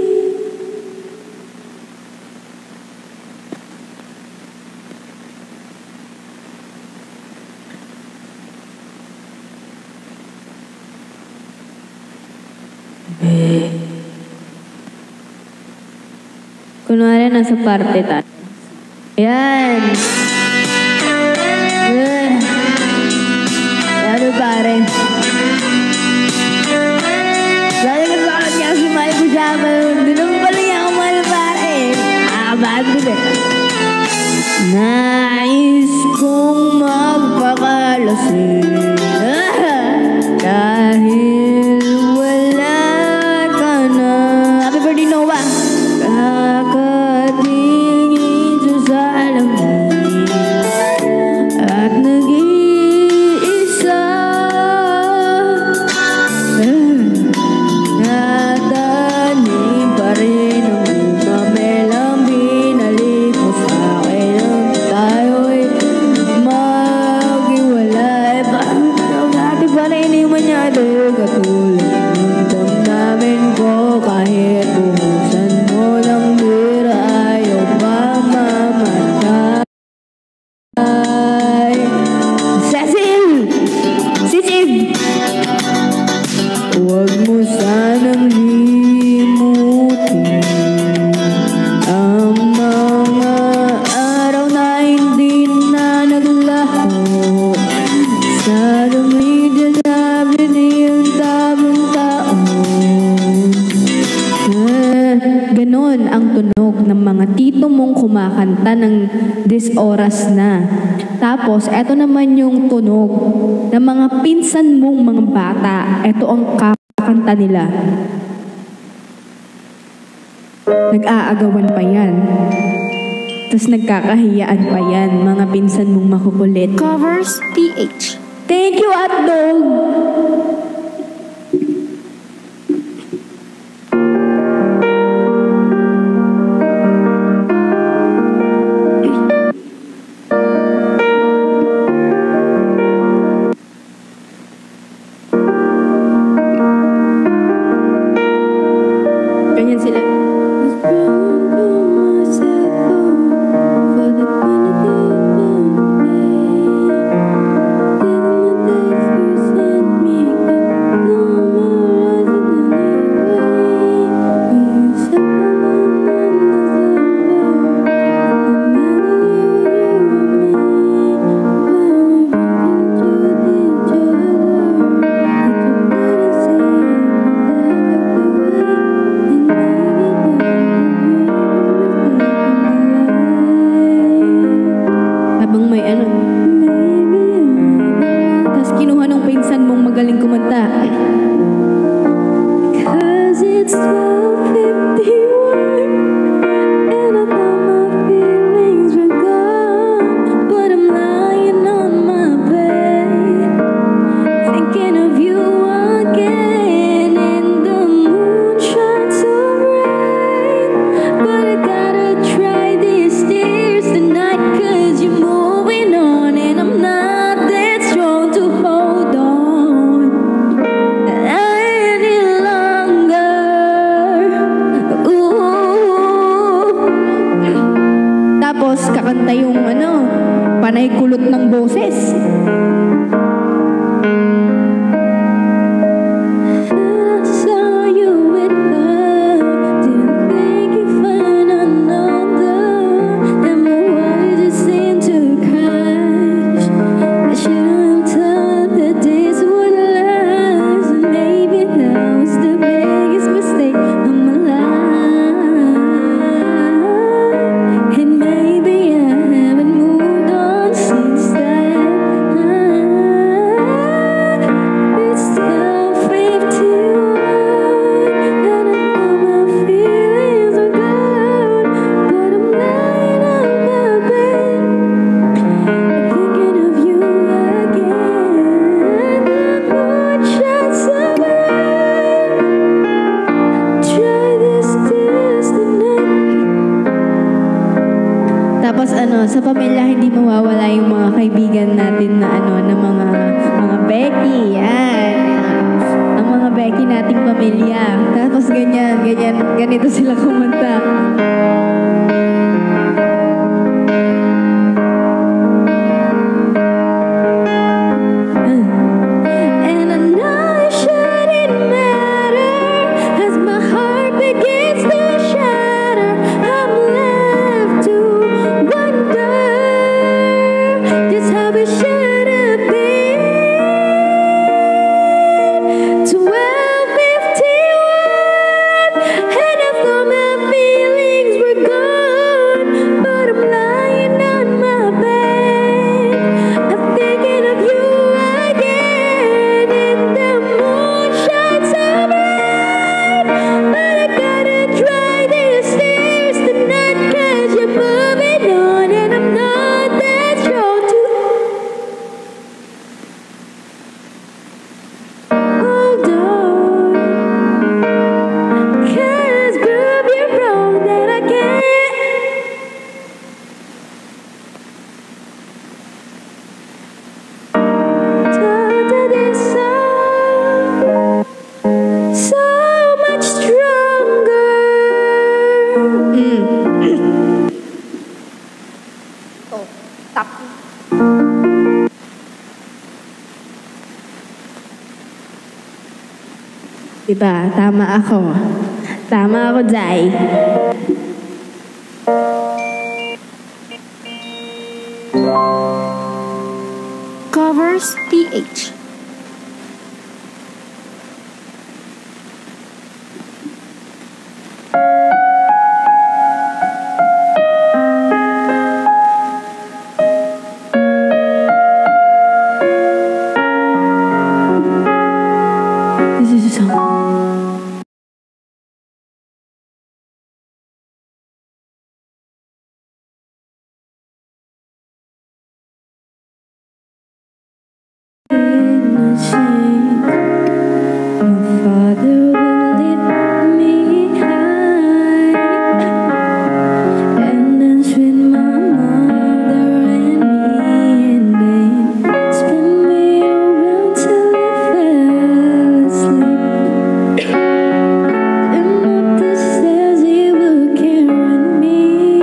Kunwari nasa parte tayo. Ayan. Ano pare? Lagi ka sa akin niya si May Pujama. Hindi naman pala niya ako mahal pare. Bakit ba? Nais kong magpakalasing dahil wala ka na. Happy birthday, Noah! Kakatingin sa salamin at nag-iisa natanim pa rin ang umamelang binalik mo sa akin ang tayo'y maghiwalay. Bakit pa rin iwan niya ito katulad ng damdamin ko kahit buhusan mo ng bira ayaw pa mamatay. Cecil! Cecil! Huwag mo sanang limutin ang mga araw na hindi na naglaho sa lamig na sabi niyang tamang taon. Ganon ang tunog ng mga tito mong kumakanta ng this oras na. Tapos, eto naman yung tunog ng mga pinsan mong mga bata. Eto ang kakanta nila. Nag-aagawan pa yan. Tapos nagkakahiyaan pa yan, mga pinsan mong makukulit. Covers PH. Thank you, Hotdog! Ganyan sila. Habang may ano. Tapos kinuha ng pinsan mong magaling kumanta. Cause it's 12:51 and I thought my feelings were gone, but I'm lying on my bed thinking of you again, and the moon shines so bright, but I gotta try this tears tonight, cause you're moving on and I'm not that strong to hold on any longer. Ooh. Tapos kakanta yung ano, panay kulot ng boses. I saw you with her, didn't think you'd find another, and my world just seemed to crash. I shouldn't thought that this would last, and maybe that was the biggest mistake of my life, and maybe I haven't moved on since that. kaibigan natin na na mga Becky, yan. Ang mga Becky nating pamilya. Tapos ganito sila kumanta. And I know it shouldn't matter as my heart begins to shatter. I'm left to wonder just how it should have been. 12:51, and I thought my feelings were gone, but I'm lying on my bed. I'm thinking of you again, and the moon shines so bright. But I gotta try these stairs tonight, 'cause you're moving on, and I'm not that sure to hold on. 'Cause prove you're wrong that I can't. Talk this song so much stronger. Oh, tap. Diba? Tama ako. Tama ako, Jai. Covers PH. This is a song. My father will lift me high and dance with my mother and me, and then spin me around till I fell asleep. And up the stairs he will carry me,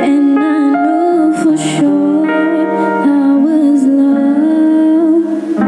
and I know for sure I was loved.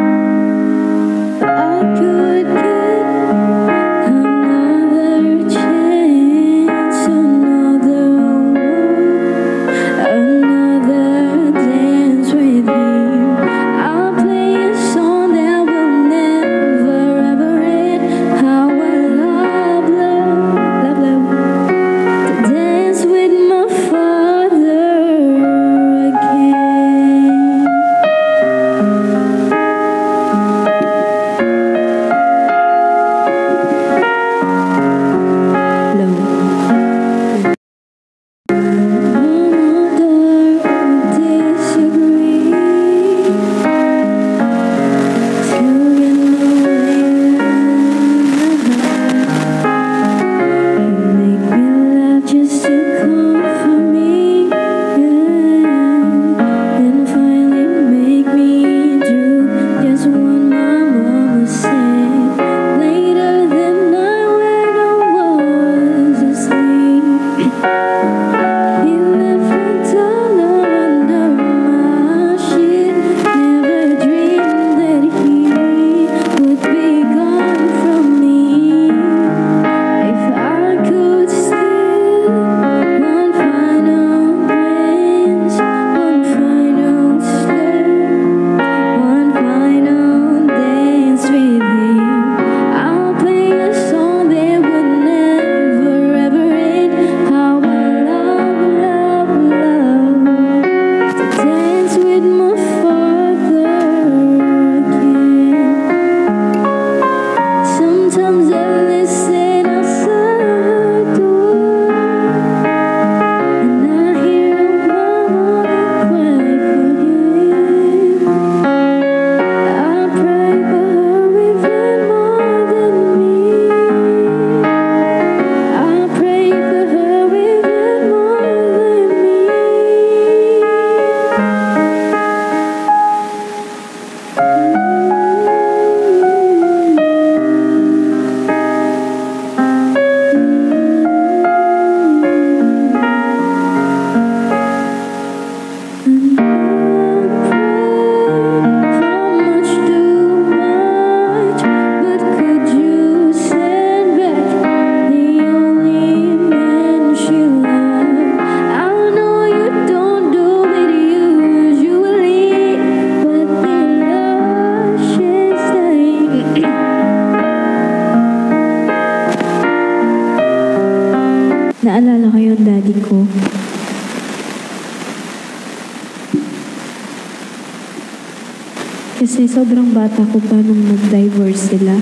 Kasi sobrang bata ko pa nung nag-divorce sila.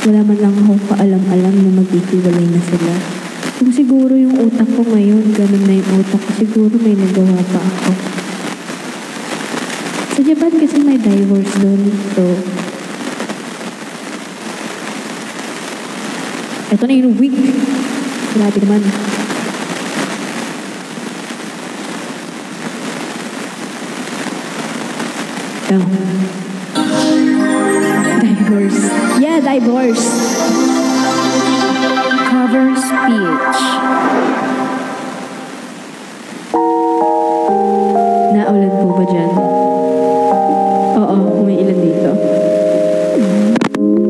Wala man lang akong kaalam-alam na maghihiwalay na sila. Kung siguro yung utak ko ngayon, ganun na yung utak ko, siguro may nagawa pa ako. Sa Japan kasi may divorce doon. So, ito na yung wig. Grabe naman. Divorce. Yeah, divorce. Cover speech. Naulan po ba dyan? Oo, may ilan dito.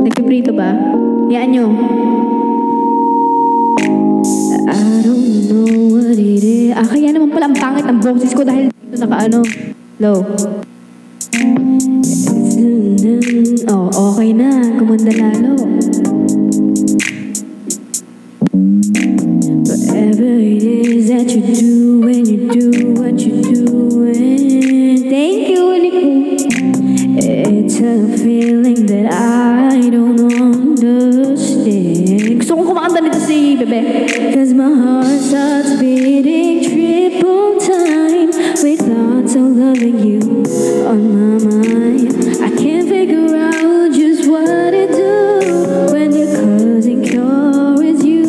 Nagpiprito ba? Yaan nyo. I don't know what it is. Kaya naman pala ang pangit ang boses ko dahil dito naka-ano. Low. Oh, okay na. Gumanda lalo. Whatever it is that you do when you do what you're doing. Thank you, Nico. It's a feeling that I don't understand. Gusto kong kumakanta nito si Bebe. Cause my heart starts beating triple time with thoughts of loving you on my mind. I can't figure out just what to do when the cousin cure is you.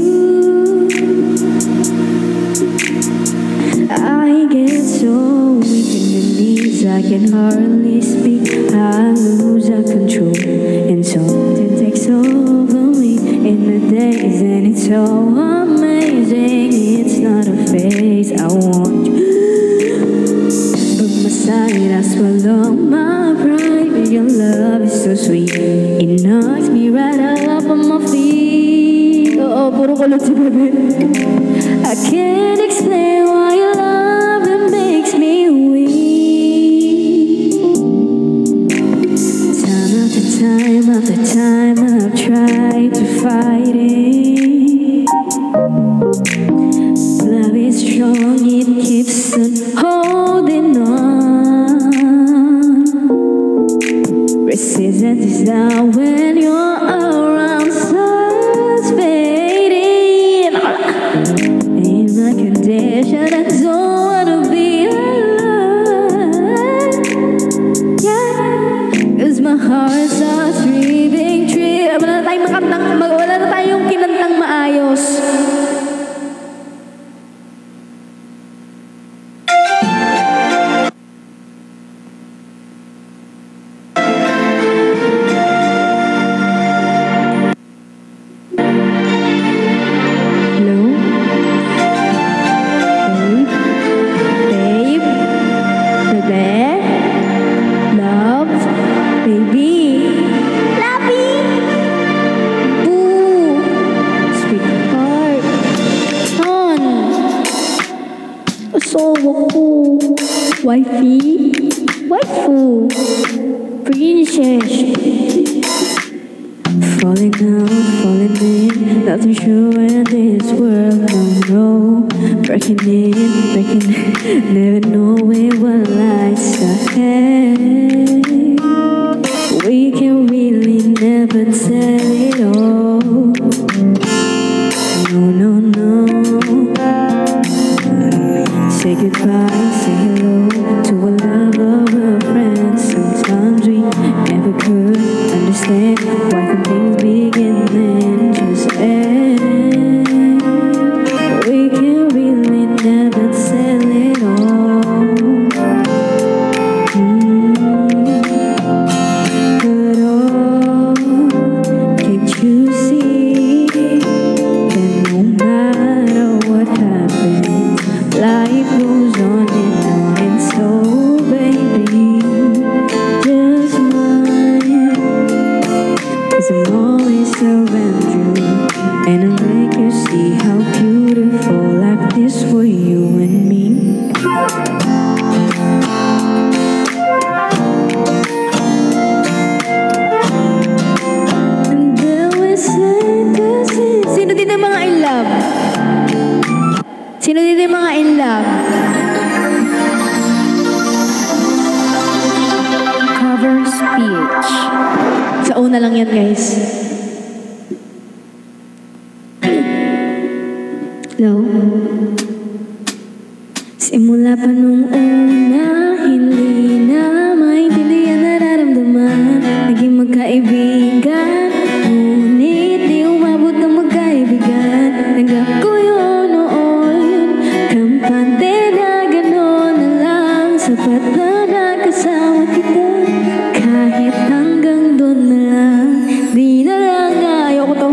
I get so weak in the knees, I can hardly speak. I lose control and something takes over me in the days, and it's so amazing. It's not a phase, I want you. But my side, I swallow my pride. Your love is so sweet, it knocks me right up on my feet. Oh, puro kulot si Bebe. I can't explain why your love it makes me weak. Time after time after time I've tried to fight it. Love is strong, it keeps on holding on. Resistance is down when you're around, starts fading. In my condition, I don't wanna be alive. Yeah, cause my heart starts breathing true. Wala na tayong makantang, wala na tayong kinantang maayos. Wifey, waifu, princess. Falling out, falling in, nothing sure in this world, no. Breaking in, never knowing what lies ahead. We can really never tell it all. No, no, no. Say goodbye, say hello to a lover or a friend. Sometimes we never could understand why the things begin and just end. We can really never tell it all. Mars PH. Sa una lang yan, guys. Hello? Simula pa nung una, hindi na maintindihan nararamdaman. Naging magkaibigan, ngunit di umabot ng magkaibigan. Nanggap ko yun noon, kampante na gano'n na lang. Sapat na nakasama kita, kahit hanggang doon na lang. Di na lang, ayoko to.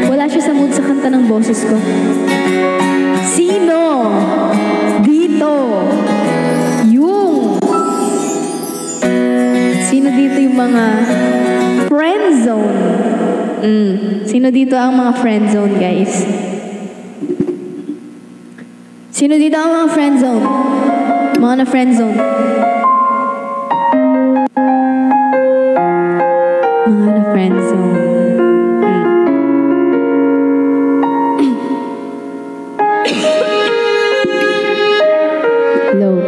Wala siya sa mood sa kanta ng boses ko. Sino dito yung mga friend zone? Sino dito ang mga friend zone, guys? Sino dito ang mga friend zone? Mga na friend zone. Mga na friend zone. Low.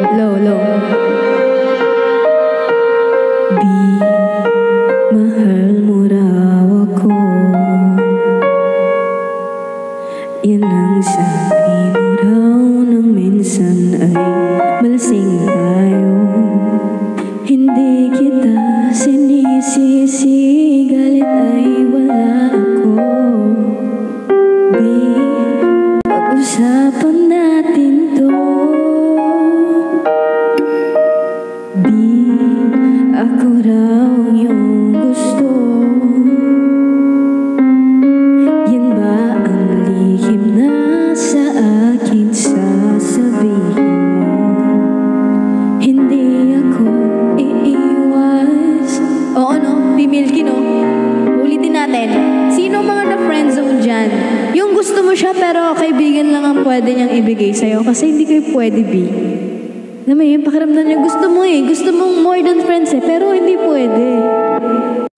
Di mahal mo raw ako, yan ang sabi mo raw nang minsan ay malasing tayo. Hindi kita sinisisi, galit ay wala ako. Di pag-usapan natin to. Ako raw yung gusto. Yan ba ang lihim na sa akin sasabihin mo? Hindi ako iiwas. Oo, no? Pimilky, no? Ulitin natin. Sino mga na-friend zone dyan? Yung gusto mo siya pero kaibigan lang ang pwede niyang ibigay sa'yo kasi hindi kayo pwede be. Naman yung pakiramdam niya, gusto mo gusto mong more than friends pero hindi pwede.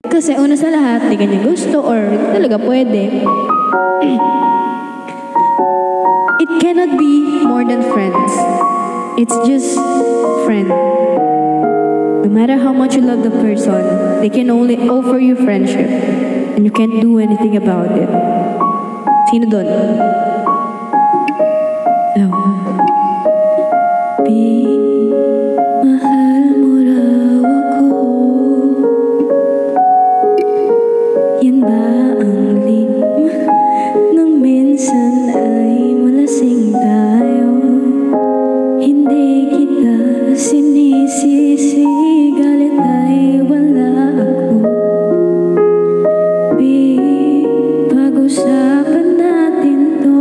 Kasi una sa lahat, hindi kanya gusto or talaga pwede. It cannot be more than friends. It's just friend. No matter how much you love the person, they can only offer you friendship and you can't do anything about it. Sino doon? Mahal mo raw ako, yan ba ang lihim nang minsan ay malasing tayo? Hindi kita sinisisi, galit ay wala ako. Pag-usapan natin to.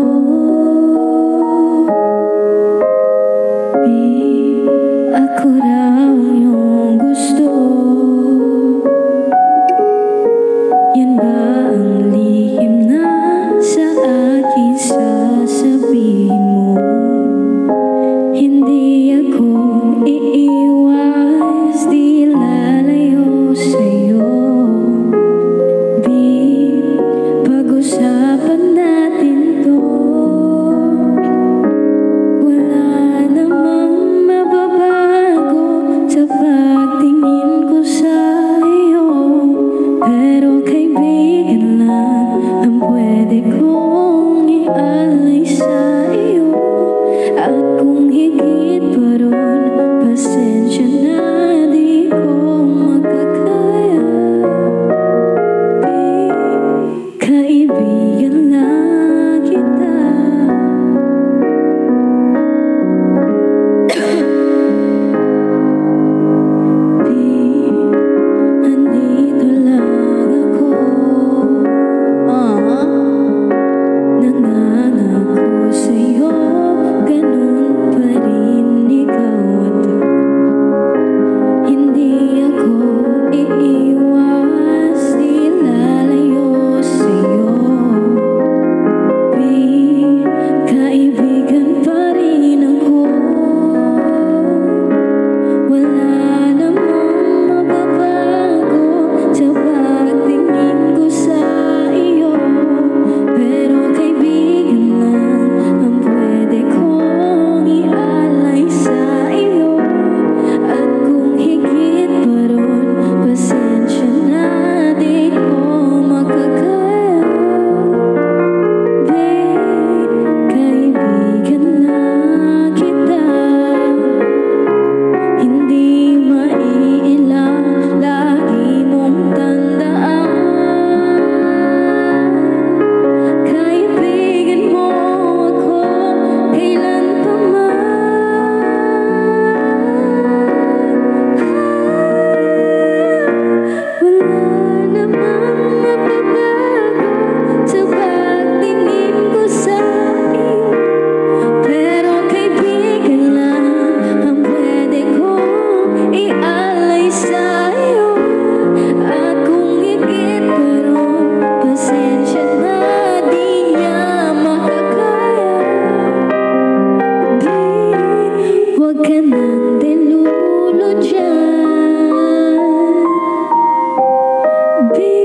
Di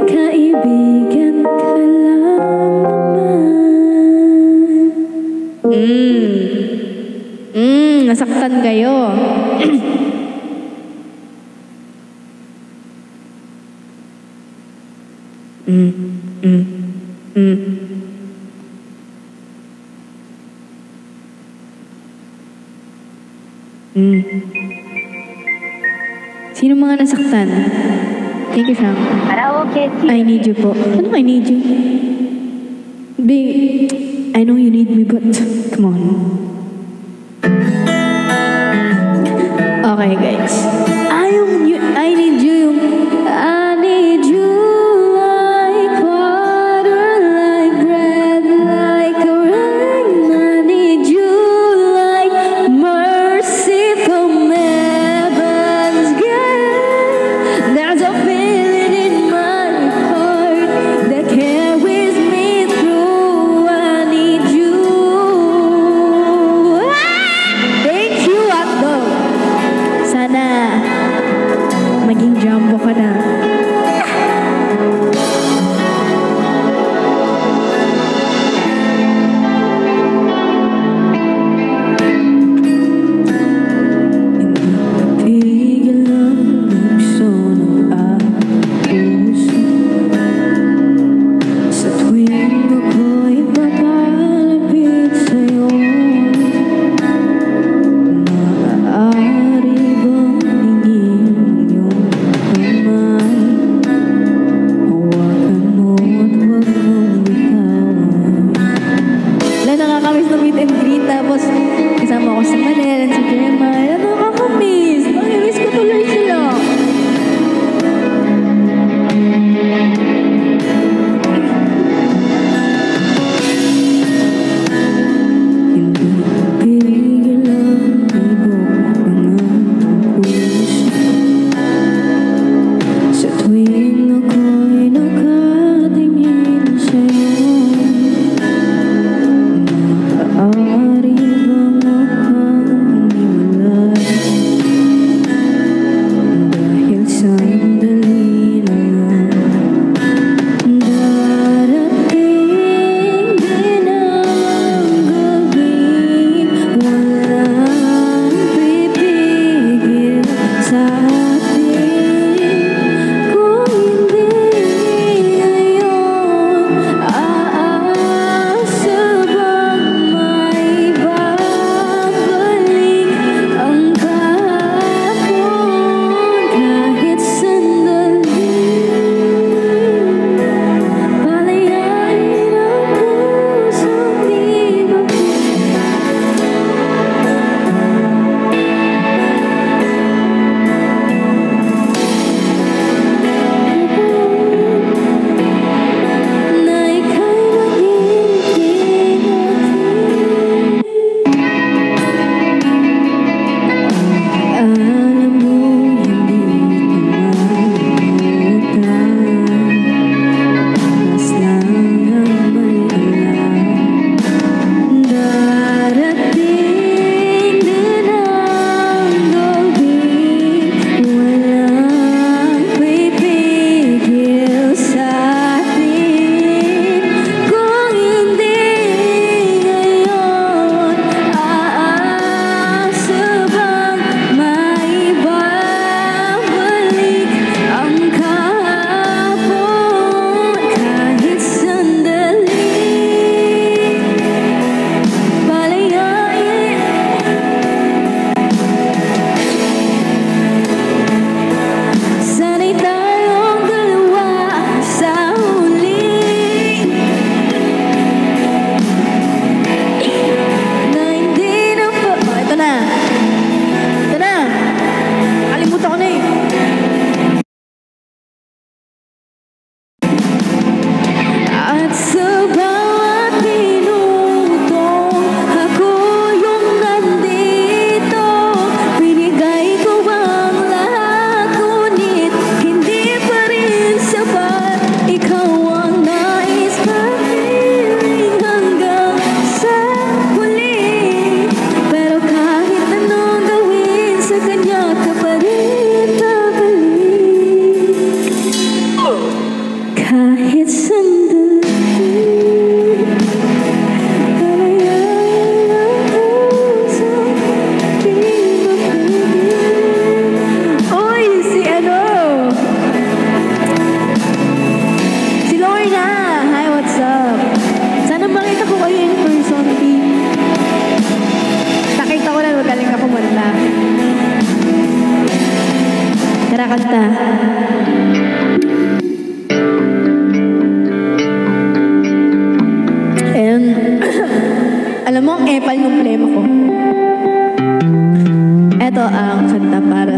kaibigan ka lang naman. Nasaktan kayo. Sino mga nasaktan? Thank you, Frank. I need you po. Ano I need you? I know you need me, but come on. Okay, guys. I need you. I need you like water, like bread, like a rain. I need you like mercy from heaven's gate. There's a feeling in my heart that carries me through. I need you. Thank you, Akdo. Sana maging jumbo ka na. Pigil ang bukso ng aking puso sa tuwing ako'y papalapit sa'yo. Maaari bang kakanta. And, alam mo, ang epal ng plema ko. Ito ang kanta para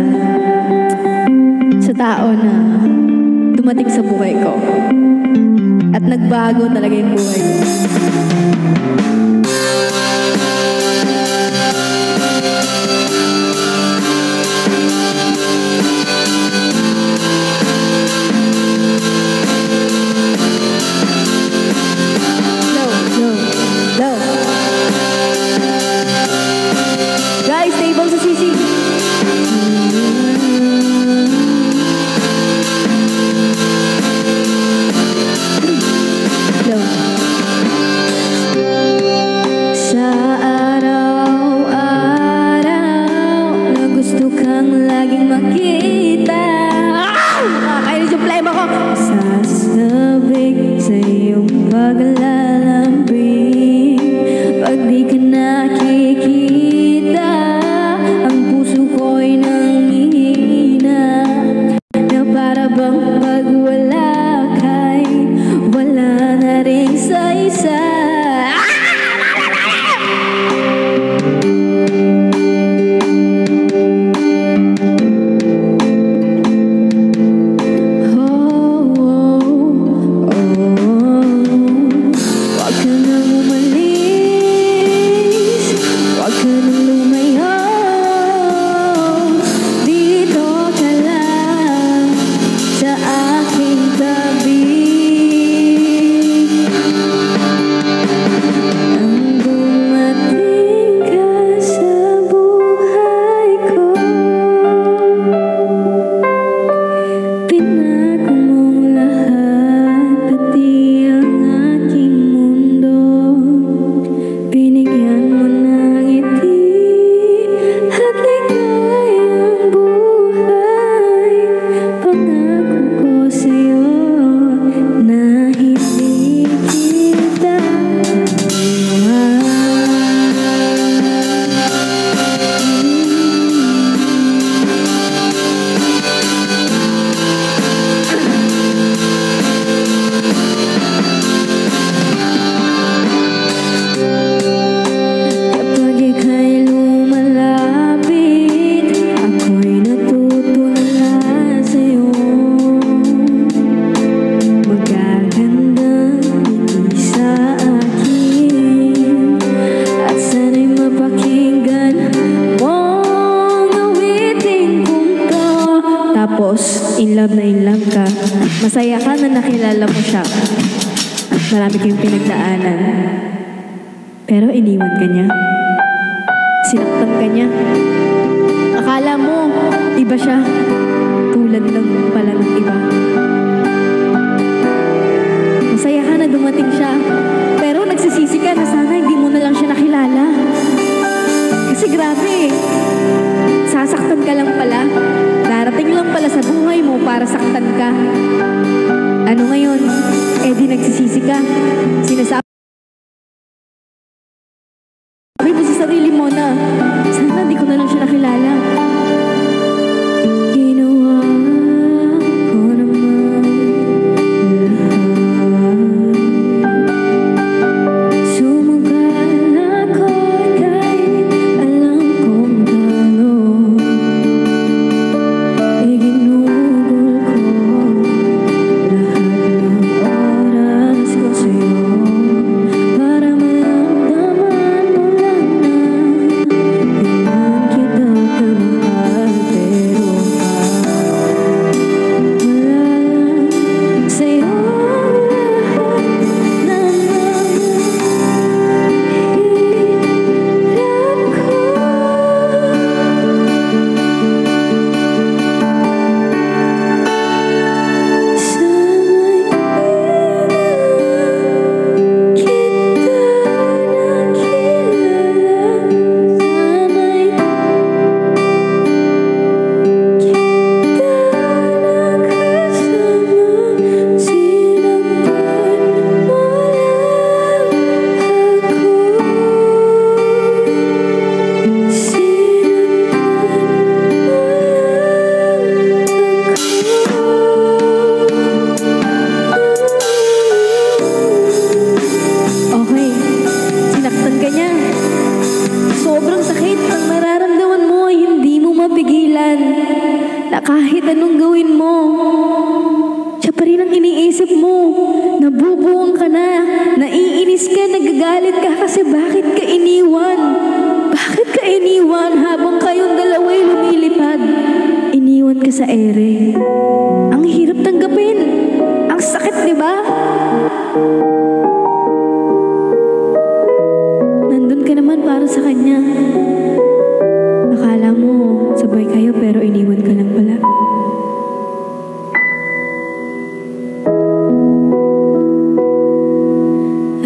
sa tao na dumating sa buhay ko. At nagbago talaga yung buhay ko. Guys, table sa sisi. Sa araw-araw na gusto kang laging makita, nakakainis yung plema ko. Sasabik sa iyong paglalambing, pag di ka nakikita, ang puso ko'y nanghihina, na para bang pag wala ka'y wala na rin sa isa. In love ka. Masaya ka na nakilala mo siya. Marami kayong pinagdaanan. Pero iniwan ka niya. Sinaktan ka niya. Akala mo, iba siya. Tulad lang pala ng iba. Masaya ka na dumating siya. Pero nagsisisi ka na sana hindi mo na lang siya nakilala. Kasi grabe, sasaktan ka lang pala. Darating lang pala sa buhay mo para saktan ka. Ano ngayon? Eh di nagsisisi ka. Sinasabi mo sa sarili mo na sana di ko na lang siya nakilala. Ginawa ko naman lahat. Sumugal ako kahit alam kong talo. Para maramdaman mo lang na iwan kita. yan. Na kahit anong gawin mo, siya pa rin ang iniisip mo. Nabubuong ka na, naiinis ka, nagagalit ka kasi bakit ka iniwan? Bakit ka iniwan habang kayong dalawa'y lumilipad? Iniwan ka sa ere. Ang hirap tanggapin. Ang sakit, di ba? Nandun ka naman para sa kanya. Akala mo, sabay kayo pero iniwan ka lang pala.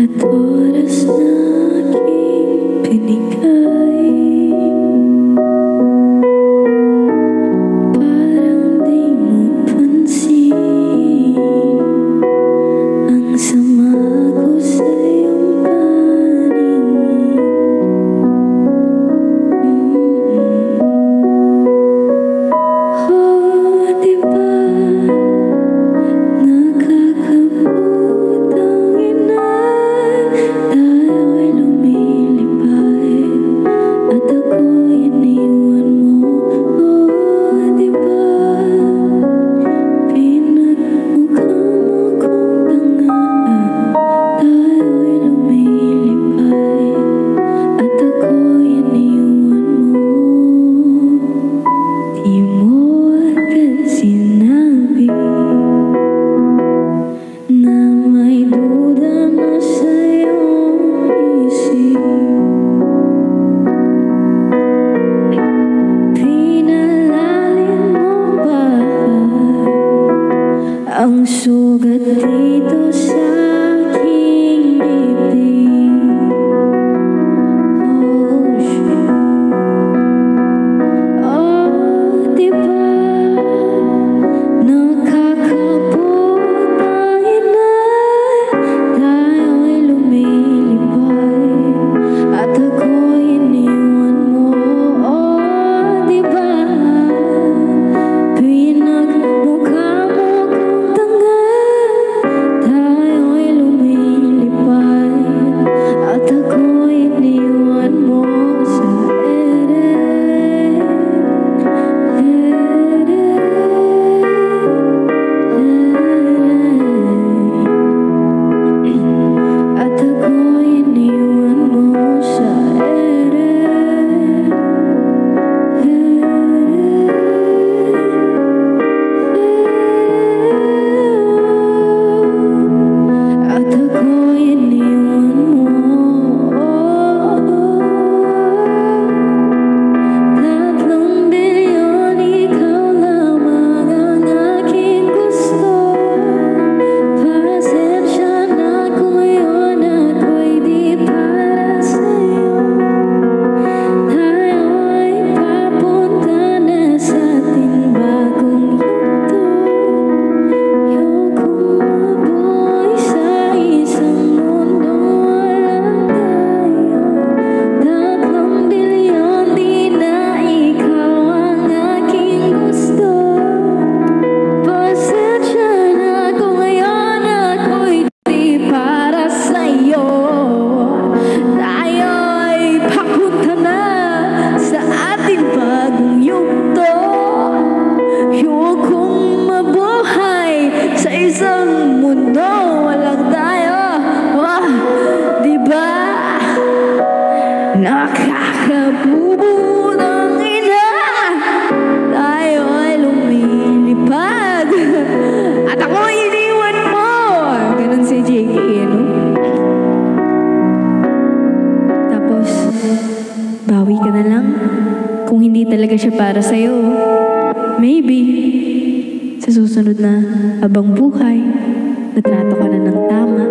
At oras na aking binigay, parang di mo pansin ang sama ko sa iyong paningin. Oh, diba nakakabot ang inan, tayo'y lumilipad at ako'y iniwan mo. Oh, diba pinagmukha mo kong tanga, tayo'y lumilipad at ako'y iniwan mo. Di mo agad sinabi na may duda na sa iyong isip. Pinalalim mo ba ang sugat dito sa aking dibdib? Oh, shit. Oh, diba nakakabot ang inan, tayo'y lumilipad at ako'y iniwan mo. Oh, diba pinagmukha mo kong tanga, tayo'y lumilipad at ako'y iniwan mo sa ere. At ako'y iniwan mo sa ere. At ako'y iniwan mo. Tatlong bilyon, ikaw lamang ang aking gusto. Pasensya na kung ngayon ako'y di para sa'yo. Tayo ay papunta na sa ating bagong yugto. Ayokong mabuhay sa isang mundo walang tayo. Tatlong bilyon, di na ikaw ang aking gusto. Pasensya na kung ngayon ako'y di para sa'yo. Tayo ay papunta na sa ating bagong yugto. Ayokong mabuhay sa isang mundo walang tayo. Ah, diba nakakabubot ang ina, tayo ay lumilipad at ako'y iniwan mo. Ganun si JK, no? Tapos bawi ka na lang kung hindi talaga siya para sa'yo. Maybe sa susunod na habang buhay, natrato ka na ng tama.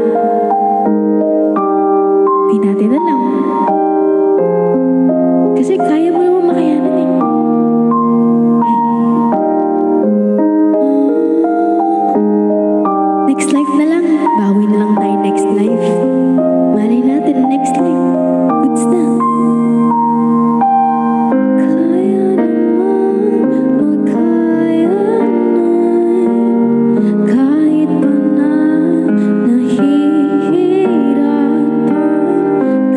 Di natin alam. Kasi kaya mo naman makayanan eh. Next life na lang. Bawi na lang tayo next life. Malay natin next life. Goods na. Kaya naman makayanan kahit pa na nahihirapan,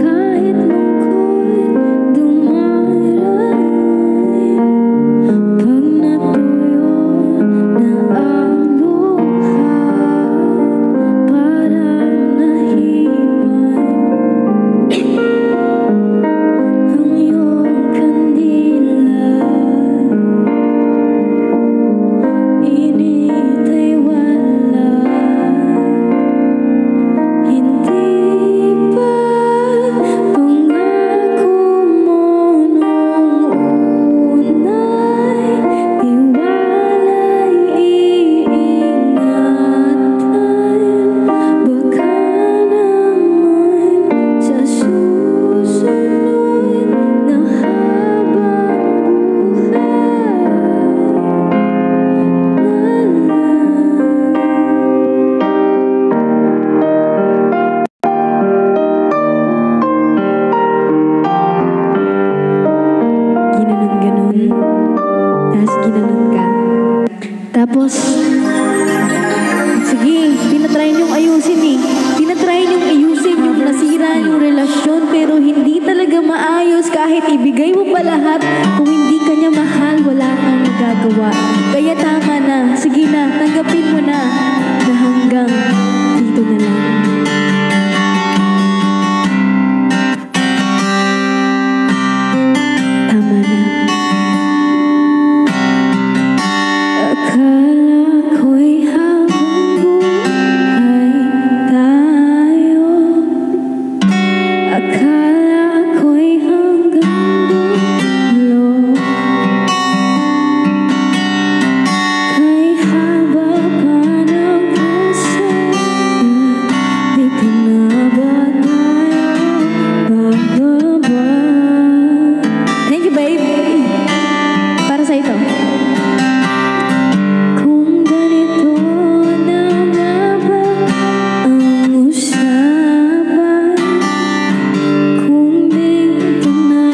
kahit lungkot dumaraan. ginanon ka. Tapos, sige, tinatry niyong ayusin eh. Tinatry niyong ayusin yung nasira yung relasyon, pero hindi talaga maayos kahit ibigay mo pa lahat. Kung hindi ka niya mahal, wala kang magagawa. Kaya tama na, sige na, tanggapin mo na hanggang dito na lang. Tama na. Akala ko'y habang buhay tayo. Akala ko'y hanggang dulo. Kay haba pa ng puso, dito na ba tayo bababa? Thank you, babe. Para sa ito. Kung ganito na nga ba ang usapan, kung dito na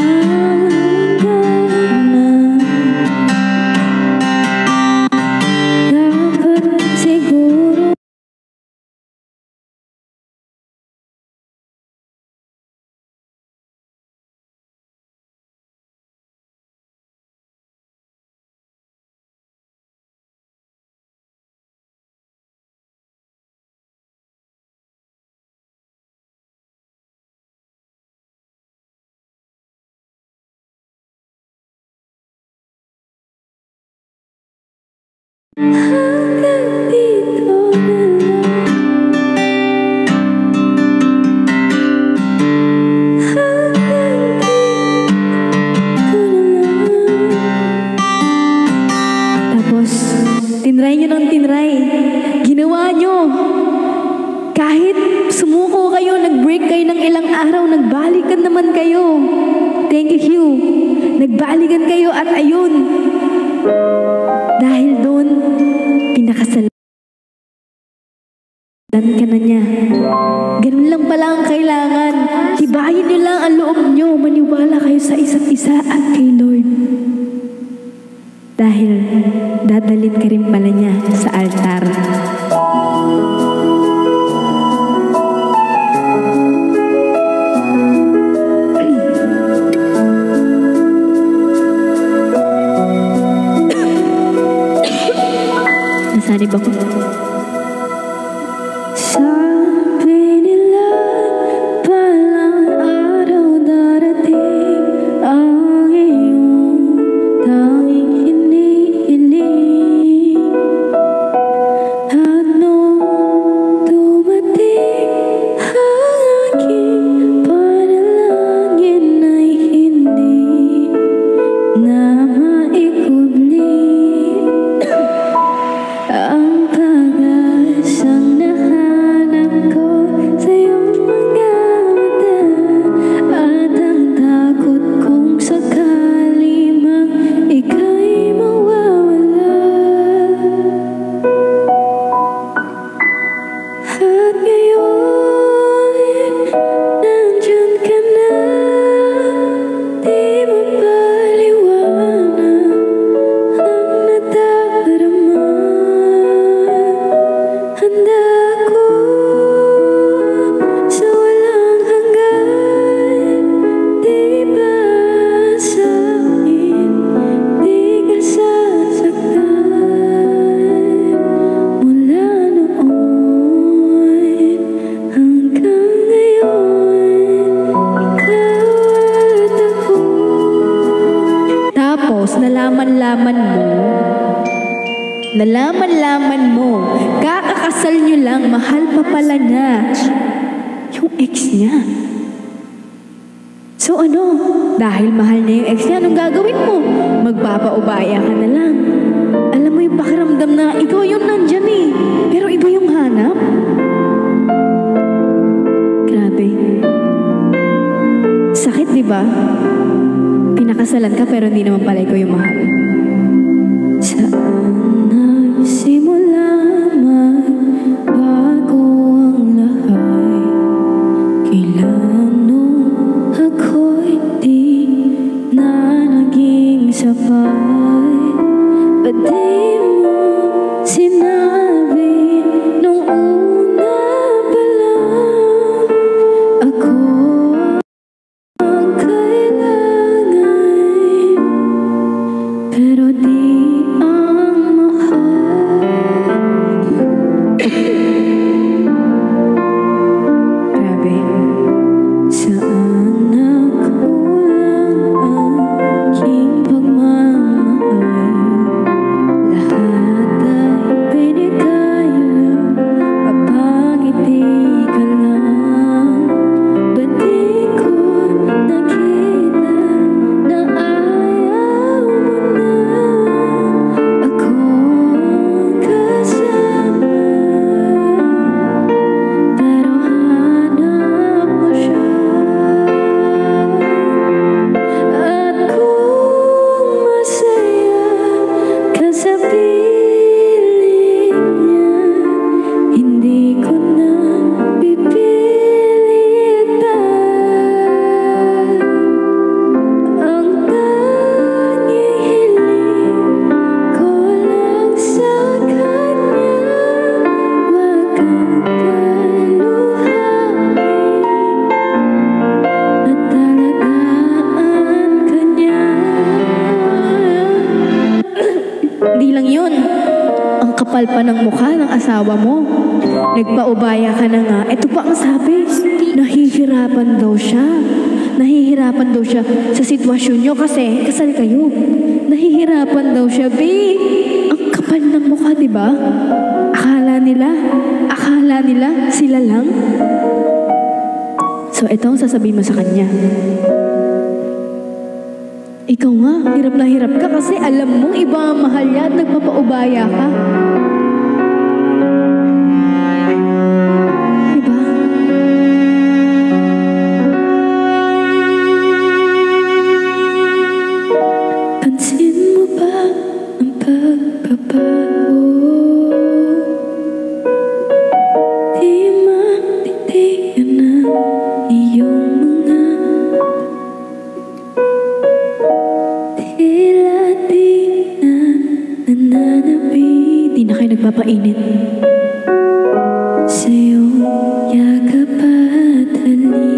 hanggang na, dapat siguro hanggang dito na lang. Hanggang dito na lang. Tapos, tinry nyo ng tinry. Ginawa nyo. Kahit sumuko kayo, nag-break kayo ng ilang araw, nagbalikan naman kayo. Thank you. Nagbalikan kayo at ayun. Dahil doon, pinakasalan ka na niya. Ganun lang pala ang kailangan. Tibayin niyo lang ang loob niyo. Maniwala kayo sa isa't isa at kay Lord. Dahil dadalhin ka rin pala niya sa altar. Nasanib ako. Sabi nila palang araw darating ang iyong tanging hinihiling. At nung dumating ang aking panalangin ay hindi na maikubli. Ang pag-asang nahanap ko sa iyong mga mata, at ang takot kong sakali mang ika'y mawawala. At ngayon, nandyan ka na, di mapaliwanag ang nadarama. Handa ko sa walang hanggan, di ba sa akin, di ka sasaktan. Mula noon hanggang ngayon, ikaw at ako. Tapos nalaman mo, kakakasal nyo lang, mahal pa pala niya yung ex niya. So ano, dahil mahal niya yung ex niya, anong gagawin mo? Magpapaubaya ka na lang. Alam mo yung pakiramdam na ikaw yung nandyan eh, pero iba yung hanap. Grabe. Sakit, di ba? Pinakasalan ka pero hindi naman pala ikaw yung mahal. Saan nagsimula magbago ang lahat? Kailan nung ako'y di na naging sapat? Ba't di mo sinabi nung una pa lang ako ang kailangan, pero di ang mahal. Grabe, saan nakulang ang aking pagmamahal? Lahat ay binigay lang, mapangiti ka lang. Ba't di ko nakita na ayaw mo na akong kasama? Pero hanap mo siya, at kung masaya ka sa piling niya, hindi ko na pipilit pa. Ang tanging hiling ko lang sa kanya, wag kang paluhain at talagaan ka niya. Di lang yun, ang kapal pa ng mukha ng asawa mo. Nagpaubaya ka na nga. Ito pa ang sabi, nahihirapan daw siya. Nahihirapan daw siya sa sitwasyon nyo kasi kasal kayo. Nahihirapan daw siya, babe. Ang kapal ng mukha, di ba? Akala nila sila lang. So, ito ang sasabihin mo sa kanya. Ikaw nga, hirap na hirap ka kasi alam mong iba ang mahal niya at nagpapaubaya ka. Diba? Pansin mo ba ang pagbabago? Di matitigan ang iyong mga tila di na nananapit. Di na kayo nagpapainit. Sa'yong yakap at halik,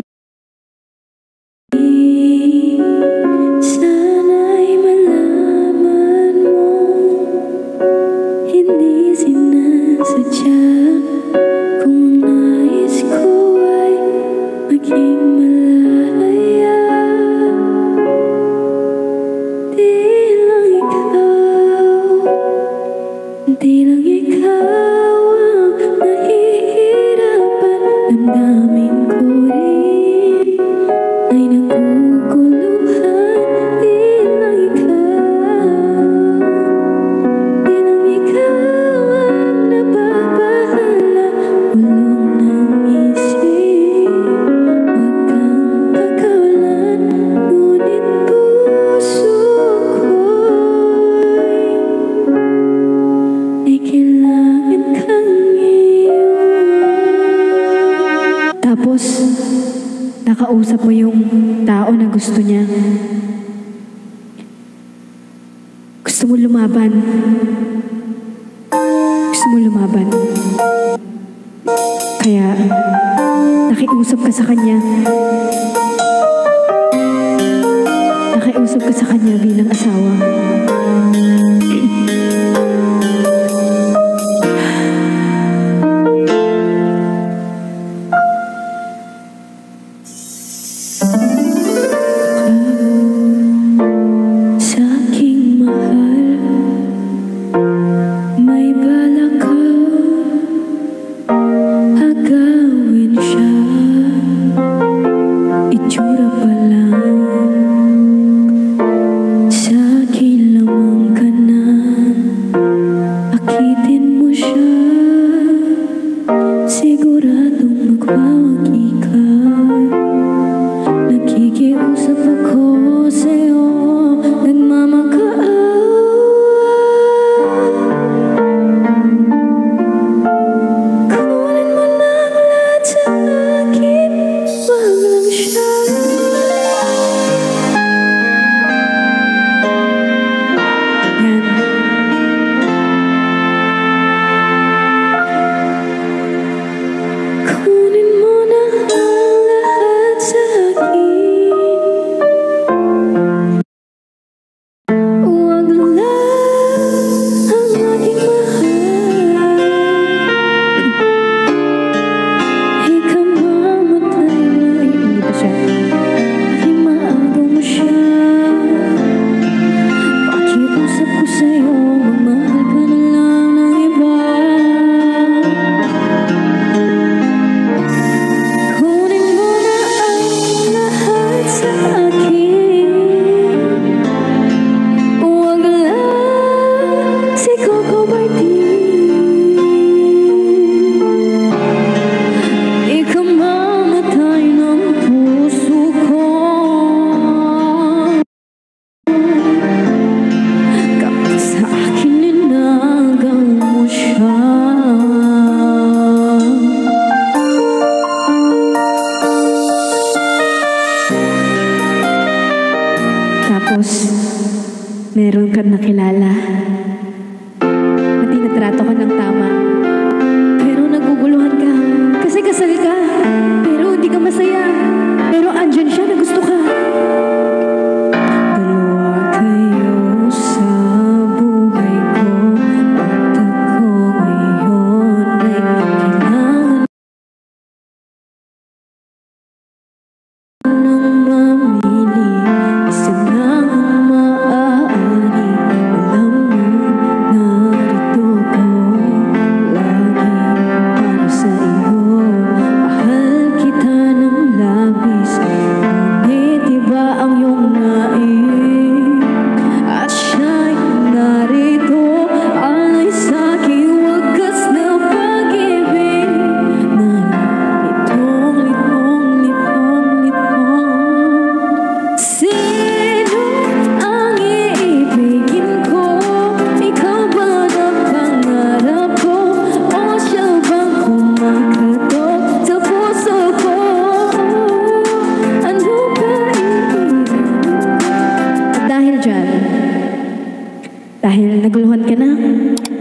sana'y malaman mo, hindi sinasadya. Kung nais ko ay maging malaya, di lang ikaw ang nahihirapan. Damdamin ko rin ay naguguluhan. Di lang ikaw ang napapahala. Ulong ng isip, huwag kang pagkawalan. Ngunit puso ko'y ay kailangan kang iwan. Tapos, nakausap mo yung tao na gusto niya. Gusto mo lumaban. Gusto mo lumaban. Kaya, nakiusap ka sa kanya. Nakiusap ka sa kanya bilang asawa. Sa aking mahal, may balak kang agawin siya. Itsura pa lang sa akin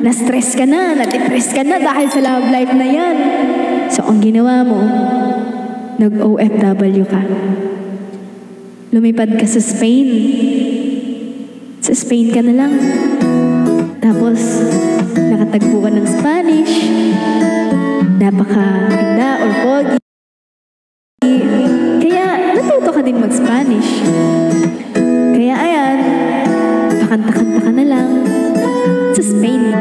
na-stress ka na, na-depress ka na dahil sa love life na yan. So, ang ginawa mo, nag-OFW ka. Lumipad ka sa Spain. Sa Spain ka na lang. Tapos, nakatagpo ka ng Spanish. Napaka-ganda or pogi. Kaya, natuto ka din mag-Spanish. Kaya, ayan, pakanta-kanta ka na lang sa Spain.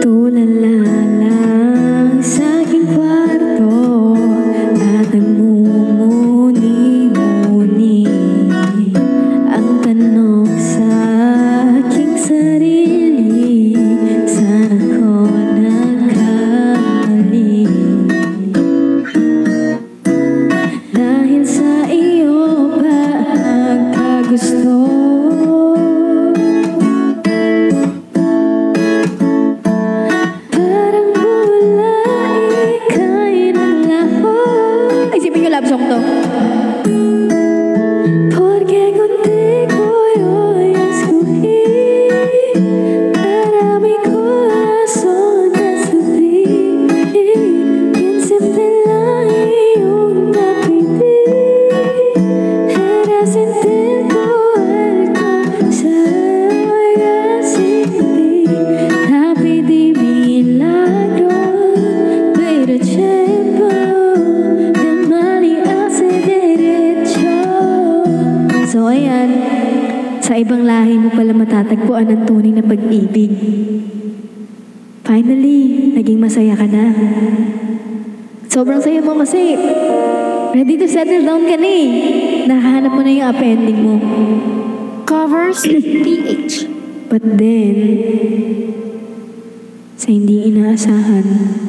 Tulala lang sa aking kwarto at nagmumuni-muni. Ang tanong sa aking sarili, saan ako nagkamali? Dahil sa iyo ba nagkagusto? Parang mula ika'y nalaho. Isipin yung love song to. Porque contigo yo escogí para mi corazón ya sufrir. Quien siempre la iyong napili. Era sentir ko algo sa magasipi. Tapi di milagro, pero tiempo el mal y hace derecho. So ayan, sa ibang lahi mo pala matatagpuan ang tunay na pag-ibig. Finally, naging masaya ka na. Sobrang saya mo kasi ready to settle down ka na eh. Nakahanap mo na yung happy ending mo. Covers PH. But then, sa hindi inaasahan,